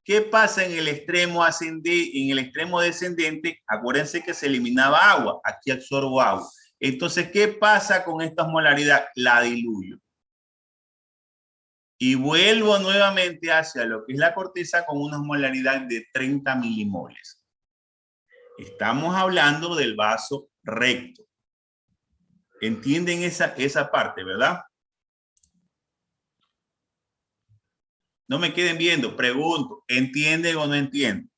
¿Qué pasa en el extremo ascendente? En el extremo descendente, acuérdense que se eliminaba agua, aquí absorbo agua. Entonces, ¿qué pasa con esta osmolaridad? La diluyo. Y vuelvo nuevamente hacia lo que es la corteza con una osmolaridad de 30 milimoles. Estamos hablando del vaso recto. ¿Entienden esa parte, verdad? No me queden viendo, pregunto, ¿entienden o no entienden?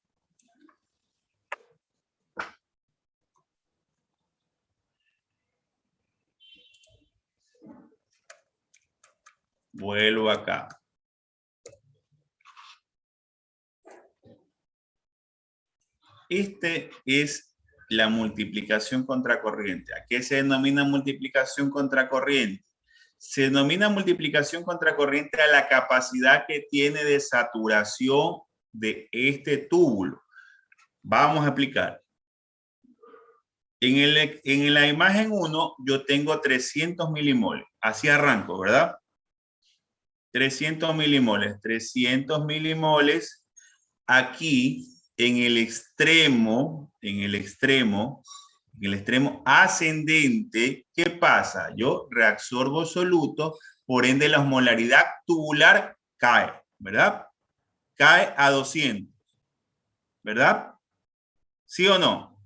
Vuelvo acá. Este es la multiplicación contracorriente. ¿A qué se denomina multiplicación contracorriente? Se denomina multiplicación contracorriente a la capacidad que tiene de saturación de este túbulo. Vamos a explicar. En la imagen 1 yo tengo 300 milimoles. Así arranco, ¿verdad? 300 milimoles. 300 milimoles. Aquí en el extremo ascendente, ¿qué pasa? Yo reabsorbo soluto, por ende la osmolaridad tubular cae, ¿verdad? Cae a 200, ¿verdad? ¿Sí o no?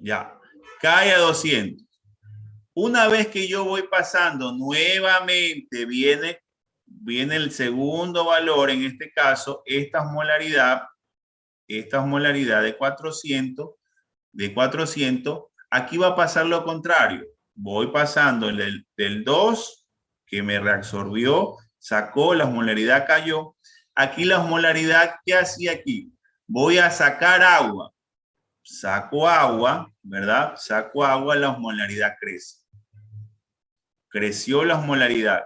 Ya, cae a 200. Una vez que yo voy pasando, nuevamente viene el segundo valor, en este caso, esta osmolaridad de 400, aquí va a pasar lo contrario. Voy pasando del 2, que me reabsorbió, sacó, la osmolaridad cayó. Aquí la osmolaridad, ¿qué hacía aquí? Voy a sacar agua. Saco agua, ¿verdad? Saco agua, la osmolaridad crece. Creció la osmolaridad.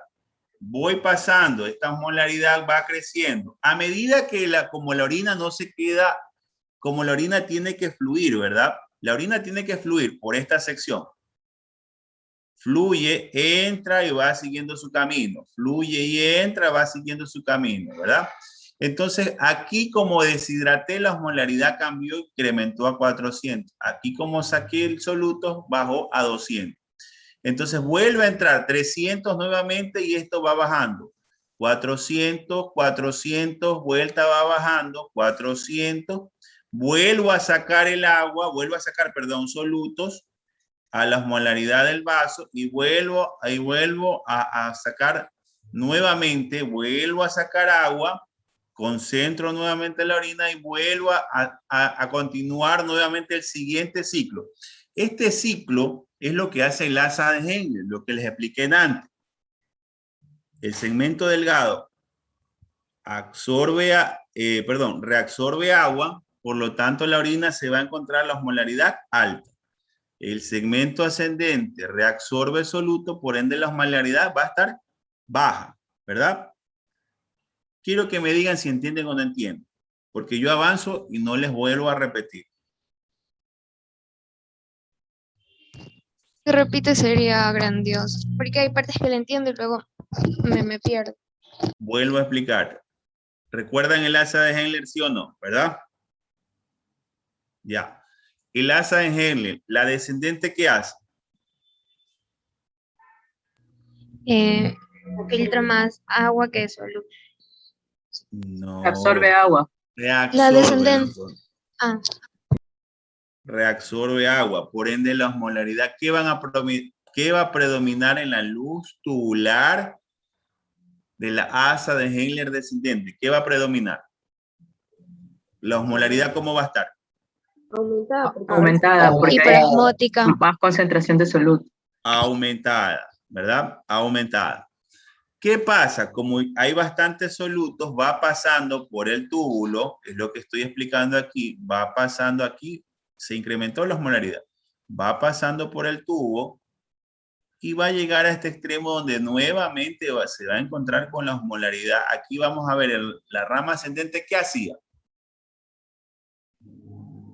Voy pasando, esta osmolaridad va creciendo. A medida que como la orina no se queda, como la orina tiene que fluir, ¿verdad? La orina tiene que fluir por esta sección. Fluye, entra y va siguiendo su camino. Fluye y entra, va siguiendo su camino, ¿verdad? Entonces, aquí como deshidraté, la osmolaridad cambió, incrementó a 400. Aquí como saqué el soluto, bajó a 200. Entonces vuelve a entrar 300 nuevamente y esto va bajando. 400, 400, vuelta va bajando, 400. Vuelvo a sacar el agua, solutos a la osmolaridad del vaso y vuelvo a sacar nuevamente, vuelvo a sacar agua, concentro nuevamente la orina y vuelvo a continuar nuevamente el siguiente ciclo. Este ciclo es lo que hace el asa de Henle, lo que les expliqué antes. El segmento delgado reabsorbe agua, por lo tanto la orina se va a encontrar la osmolaridad alta. El segmento ascendente reabsorbe soluto, por ende la osmolaridad va a estar baja, ¿verdad? Quiero que me digan si entienden o no entienden, porque yo avanzo y no les vuelvo a repetir. Si repite sería grandioso, porque hay partes que le entiendo y luego me pierdo. Vuelvo a explicar. ¿Recuerdan el asa de Henle, sí o no? ¿Verdad? Ya. El asa de Henle, la descendente, ¿qué hace? Filtra más agua que soluto. No. Absorbe agua. La descendente. Ah. Reabsorbe agua. Por ende, la osmolaridad, ¿qué va a predominar en la luz tubular de la asa de Henle descendente? ¿Qué va a predominar? La osmolaridad, ¿cómo va a estar? Aumentada, porque hay hiperosmótica. más concentración de soluto. Aumentada, ¿verdad? Aumentada. ¿Qué pasa? Como hay bastantes solutos, va pasando por el túbulo, es lo que estoy explicando aquí, va pasando aquí, se incrementó la osmolaridad, va pasando por el tubo y va a llegar a este extremo donde nuevamente se va a encontrar con la osmolaridad. Aquí vamos a ver la rama ascendente, ¿qué hacía?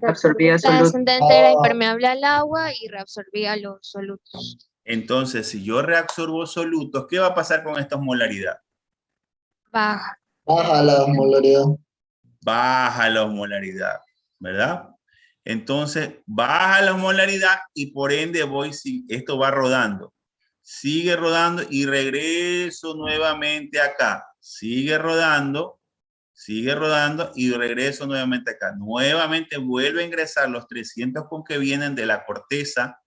Absorbía La soluto. descendente era impermeable al agua y reabsorbía los solutos. Entonces, si yo reabsorbo solutos, ¿qué va a pasar con esta osmolaridad? Baja. Baja la osmolaridad. Baja la osmolaridad, ¿verdad? Entonces, baja la osmolaridad y por ende esto va rodando. Sigue rodando y regreso nuevamente acá. Sigue rodando y regreso nuevamente acá. Nuevamente vuelve a ingresar los 300 con que vienen de la corteza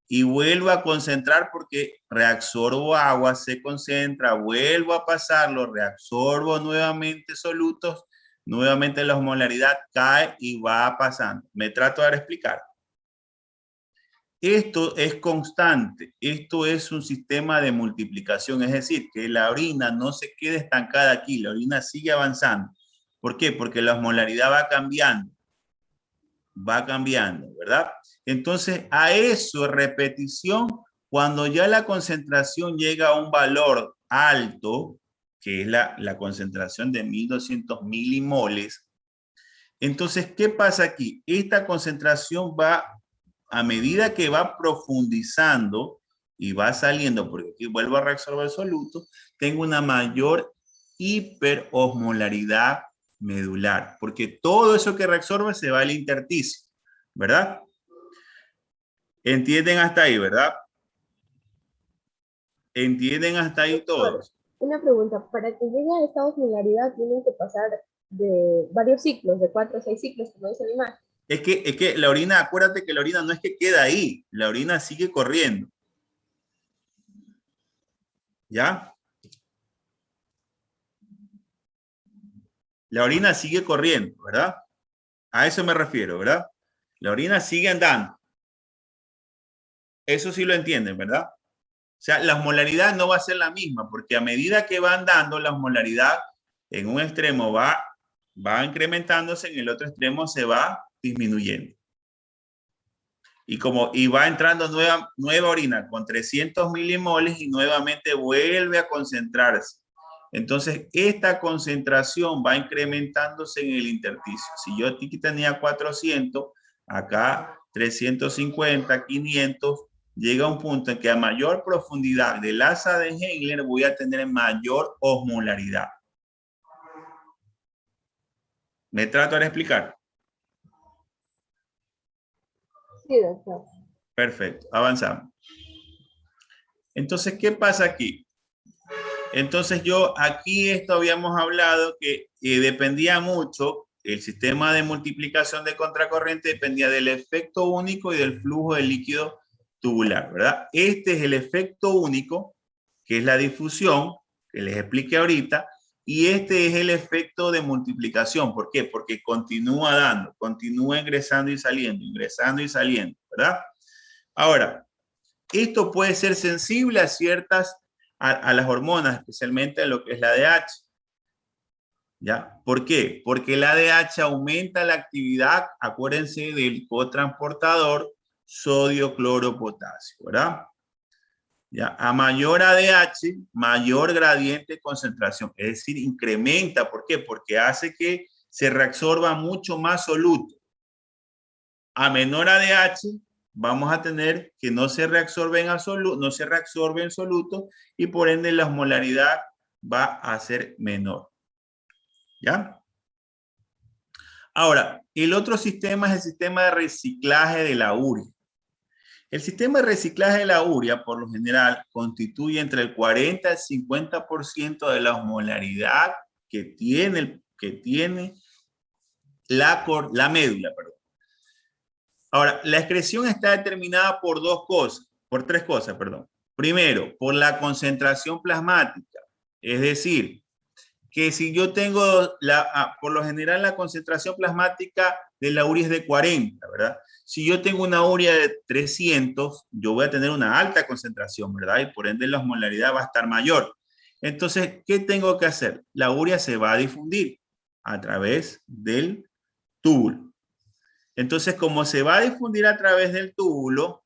y vuelvo a concentrar porque reabsorbo agua, se concentra, vuelvo a pasarlo, reabsorbo nuevamente solutos, nuevamente la osmolaridad cae y va pasando. Me trato de explicar. Esto es constante, esto es un sistema de multiplicación, es decir, que la orina no se quede estancada aquí, la orina sigue avanzando. ¿Por qué? Porque la osmolaridad va cambiando, ¿verdad? Entonces, a eso, repetición, cuando ya la concentración llega a un valor alto, que es la concentración de 1200 milimoles, entonces, ¿qué pasa aquí? Esta concentración va, a medida que va profundizando y va saliendo, porque aquí vuelvo a reabsorber soluto, tengo una mayor hiperosmolaridad medular, porque todo eso que reabsorbe se va al intersticio, ¿verdad? ¿Entienden hasta ahí, verdad? ¿Entienden hasta ahí todos? Una pregunta, para que llegue a esta osmolaridad tienen que pasar de varios ciclos, de 4 a 6 ciclos, como dice la imagen. Es que la orina, acuérdate que la orina no es que queda ahí, la orina sigue corriendo. ¿Ya? La orina sigue corriendo, ¿verdad? A eso me refiero, ¿verdad? La orina sigue andando. Eso sí lo entienden, ¿verdad? O sea, la osmolaridad no va a ser la misma, porque a medida que va andando, la osmolaridad en un extremo va incrementándose, en el otro extremo se va disminuyendo. Y va entrando nueva orina con 300 milimoles y nuevamente vuelve a concentrarse. Entonces, esta concentración va incrementándose en el intersticio. Si yo aquí tenía 400, acá 350, 500, llega un punto en que a mayor profundidad del asa de Henle voy a tener mayor osmolaridad. ¿Me trato de explicar? Sí, doctor. Perfecto, avanzamos. Entonces, ¿qué pasa aquí? Entonces esto habíamos hablado que dependía mucho, el sistema de multiplicación de contracorriente dependía del efecto único y del flujo de líquido tubular, ¿verdad? Este es el efecto único, que es la difusión, que les expliqué ahorita, y este es el efecto de multiplicación. ¿Por qué? Porque continúa dando, continúa ingresando y saliendo, ¿verdad? Ahora, esto puede ser sensible a las hormonas, especialmente a lo que es la ADH. ¿Ya? ¿Por qué? Porque el ADH aumenta la actividad, acuérdense, del cotransportador sodio-cloro-potasio, ¿verdad? ¿Ya? A mayor ADH, mayor gradiente de concentración, es decir, incrementa. ¿Por qué? Porque hace que se reabsorba mucho más soluto. A menor ADH, vamos a tener que no se reabsorbe en absoluto, no se reabsorbe en soluto, y por ende la osmolaridad va a ser menor. ¿Ya? Ahora, el otro sistema es el sistema de reciclaje de la urea. El sistema de reciclaje de la urea, por lo general, constituye entre el 40 y el 50% de la osmolaridad que tiene la médula. Perdón. Ahora, la excreción está determinada por tres cosas. Primero, por la concentración plasmática. Es decir, que si yo tengo, por lo general, la concentración plasmática de la urea es de 40, ¿verdad? Si yo tengo una urea de 300, yo voy a tener una alta concentración, ¿verdad? Y por ende la osmolaridad va a estar mayor. Entonces, ¿qué tengo que hacer? La urea se va a difundir a través del túbulo. Entonces, como se va a difundir a través del túbulo,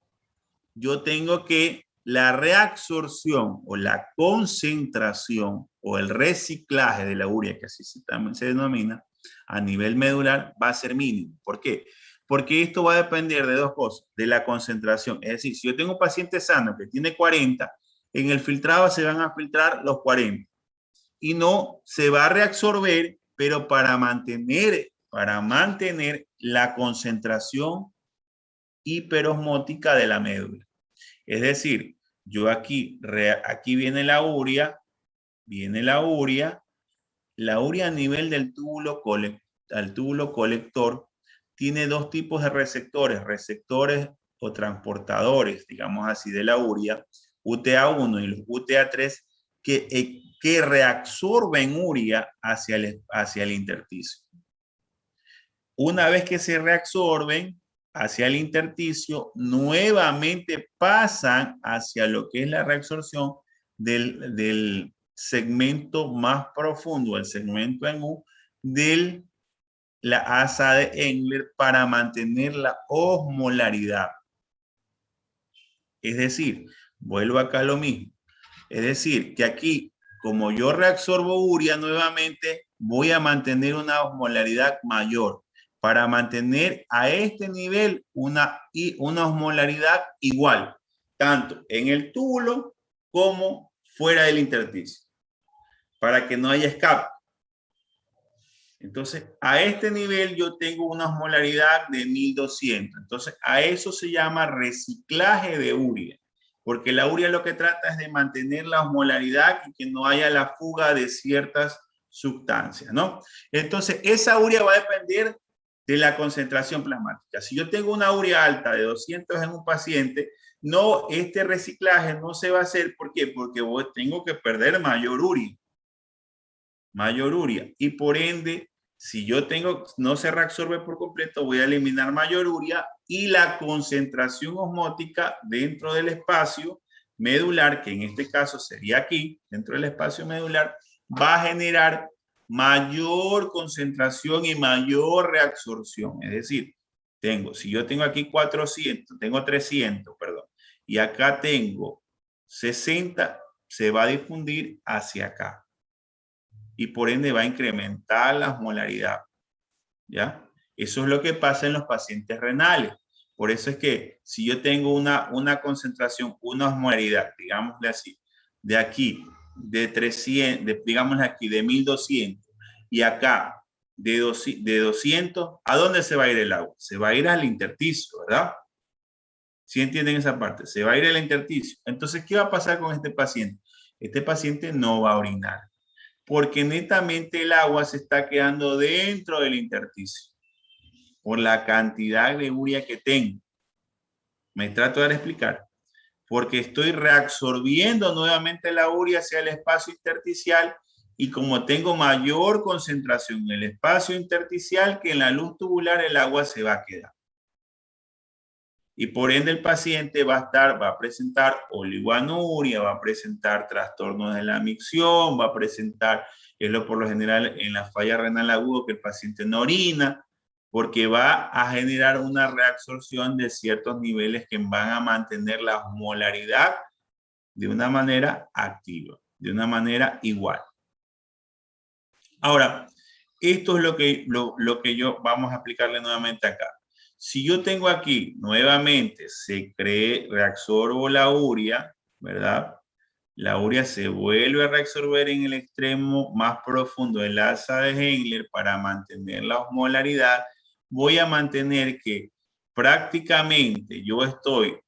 yo tengo que la reabsorción o la concentración o el reciclaje de la urea, que así también se denomina, a nivel medular va a ser mínimo. ¿Por qué? Porque esto va a depender de dos cosas, de la concentración. Es decir, si yo tengo un paciente sano que tiene 40, en el filtrado se van a filtrar los 40 y no se va a reabsorber, pero para mantener la concentración hiperosmótica de la médula. Es decir, yo aquí viene la urea a nivel del túbulo colector tiene dos tipos de receptores o transportadores, digamos así, de la urea, UTA1 y los UTA3, que reabsorben urea hacia el intersticio. Una vez que se reabsorben hacia el intersticio, nuevamente pasan hacia lo que es la reabsorción del segmento más profundo, el segmento en U, de la asa de Engler para mantener la osmolaridad. Es decir, vuelvo acá a lo mismo. Es decir, que aquí, como yo reabsorbo urea nuevamente, voy a mantener una osmolaridad mayor para mantener a este nivel una osmolaridad igual, tanto en el túbulo como fuera del intersticio, para que no haya escape. Entonces, a este nivel yo tengo una osmolaridad de 1200. Entonces, a eso se llama reciclaje de urea, porque la urea lo que trata es de mantener la osmolaridad y que no haya la fuga de ciertas sustancias, ¿no? Entonces, esa urea va a depender de la concentración plasmática. Si yo tengo una urea alta de 200 en un paciente, este reciclaje no se va a hacer. ¿Por qué? Porque tengo que perder mayor urea. Y por ende, si no se reabsorbe por completo, voy a eliminar mayor urea y la concentración osmótica dentro del espacio medular, que en este caso sería aquí, dentro del espacio medular, va a generar mayor concentración y mayor reabsorción. Es decir, si yo tengo aquí 300, perdón, y acá tengo 60, se va a difundir hacia acá. Y por ende va a incrementar la osmolaridad. ¿Ya? Eso es lo que pasa en los pacientes renales. Por eso es que si yo tengo una concentración, una osmolaridad, digámosle así, de aquí, de 300, digámosle aquí, de 1200, y acá, de 200, ¿a dónde se va a ir el agua? Se va a ir al intersticio, ¿verdad? ¿Sí entienden esa parte? Se va a ir al intersticio. Entonces, ¿qué va a pasar con este paciente? Este paciente no va a orinar, porque netamente el agua se está quedando dentro del intersticio por la cantidad de urea que tengo. Me trato de explicar. Porque estoy reabsorbiendo nuevamente la urea hacia el espacio intersticial, y como tengo mayor concentración en el espacio intersticial que en la luz tubular, el agua se va a quedar. Y por ende el paciente va a presentar oligoanuria, va a presentar trastornos de la micción, va a presentar, por lo general en la falla renal aguda, que el paciente no orina, porque va a generar una reabsorción de ciertos niveles que van a mantener la osmolaridad de una manera activa, de una manera igual. Ahora, esto es lo que vamos a aplicarle nuevamente acá. si yo tengo aquí, nuevamente, reabsorbo la urea, ¿verdad? La urea se vuelve a reabsorber en el extremo más profundo del asa de Heimler para mantener la osmolaridad. Voy a mantener que prácticamente yo estoy,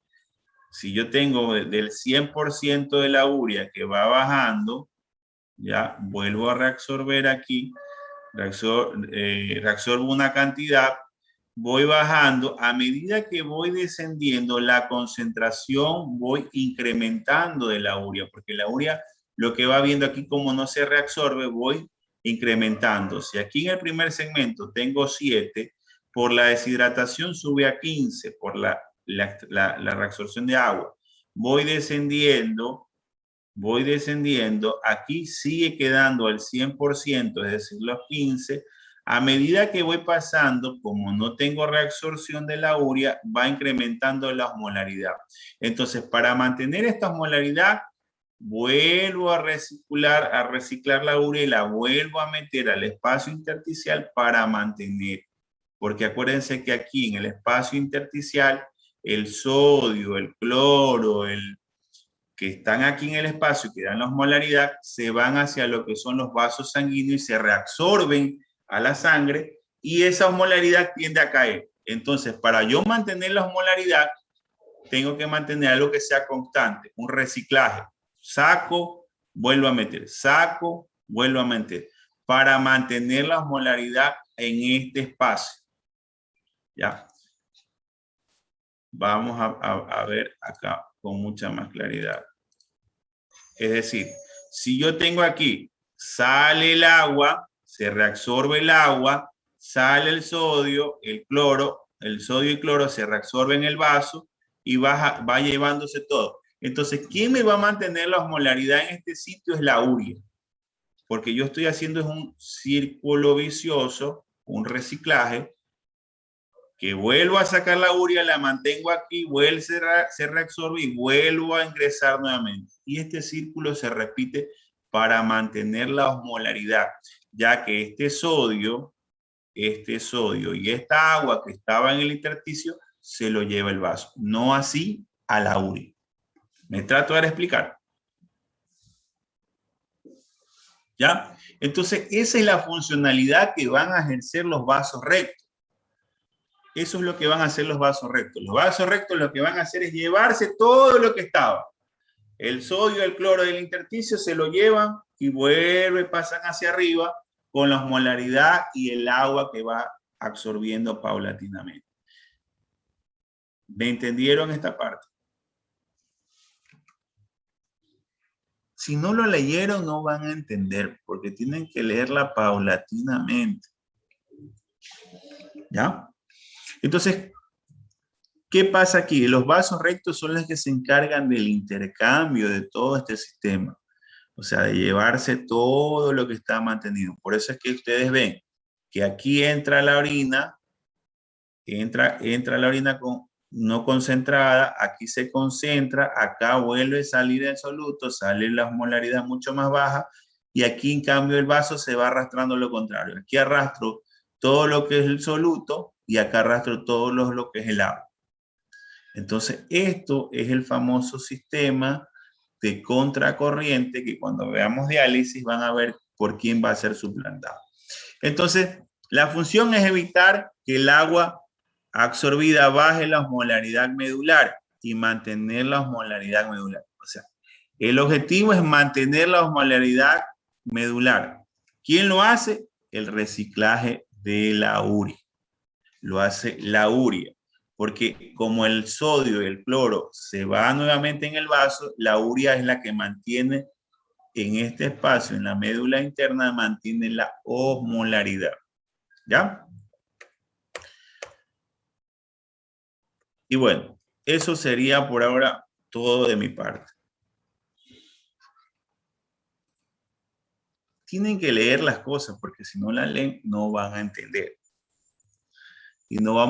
si yo tengo del 100% de la urea que va bajando, ya vuelvo a reabsorber aquí, reabsorbo una cantidad, voy bajando, a medida que voy descendiendo la concentración voy incrementando de la urea, porque la urea lo que va viendo aquí como no se reabsorbe, voy incrementando. Si aquí en el primer segmento tengo 7, por la deshidratación sube a 15, por la reabsorción de agua. Voy descendiendo, aquí sigue quedando al 100%, es decir, los 15. A medida que voy pasando, como no tengo reabsorción de la urea, va incrementando la osmolaridad. Entonces, para mantener esta osmolaridad, vuelvo a reciclar la urea y la vuelvo a meter al espacio intersticial para mantener. Porque acuérdense que aquí en el espacio intersticial, el sodio, el cloro, que están aquí en el espacio y que dan la osmolaridad, se van hacia lo que son los vasos sanguíneos y se reabsorben a la sangre y esa osmolaridad tiende a caer. Entonces, para yo mantener la osmolaridad, tengo que mantener algo que sea constante, un reciclaje. Saco, vuelvo a meter, saco, vuelvo a meter, para mantener la osmolaridad en este espacio. ¿Ya? Vamos a ver acá con mucha más claridad. Es decir, si yo tengo aquí, sale el agua, se reabsorbe el agua, sale el sodio, el cloro, el sodio y cloro se reabsorben en el vaso y va llevándose todo. Entonces, ¿quién me va a mantener la osmolaridad en este sitio? Es la urea. Porque yo estoy haciendo un círculo vicioso, un reciclaje, que vuelvo a sacar la urea, la mantengo aquí, se reabsorbe y vuelvo a ingresar nuevamente. Y este círculo se repite para mantener la osmolaridad, ya que este sodio y esta agua que estaba en el intersticio se lo lleva el vaso, no así a la urea. ¿Me trato de explicar? ¿Ya? Entonces, esa es la funcionalidad que van a ejercer los vasos rectos. Eso es lo que van a hacer los vasos rectos. Los vasos rectos lo que van a hacer es llevarse todo lo que estaba. El sodio, el cloro del intersticio se lo llevan y pasan hacia arriba con la osmolaridad y el agua que va absorbiendo paulatinamente. ¿Me entendieron esta parte? Si no lo leyeron, no van a entender, porque tienen que leerla paulatinamente. ¿Ya? Entonces, ¿qué pasa aquí? Los vasos rectos son los que se encargan del intercambio de todo este sistema. O sea, de llevarse todo lo que está mantenido. Por eso es que ustedes ven que aquí entra la orina, entra la orina no concentrada, aquí se concentra, acá vuelve a salir el soluto, sale la osmolaridad mucho más baja, y aquí en cambio el vaso se va arrastrando lo contrario. Aquí arrastro todo lo que es el soluto y acá arrastro todo lo que es el agua. Entonces, esto es el famoso sistema de contracorriente que cuando veamos diálisis van a ver por quién va a ser suplantado. Entonces, la función es evitar que el agua absorbida baje la osmolaridad medular y mantener la osmolaridad medular. O sea, el objetivo es mantener la osmolaridad medular. ¿Quién lo hace? El reciclaje de la urea. Lo hace la urea. Porque como el sodio y el cloro se va nuevamente en el vaso, la urea es la que mantiene en este espacio, en la médula interna, mantiene la osmolaridad. ¿Ya? Y bueno, eso sería por ahora todo de mi parte. Tienen que leer las cosas porque si no las leen no van a entender. Y no vamos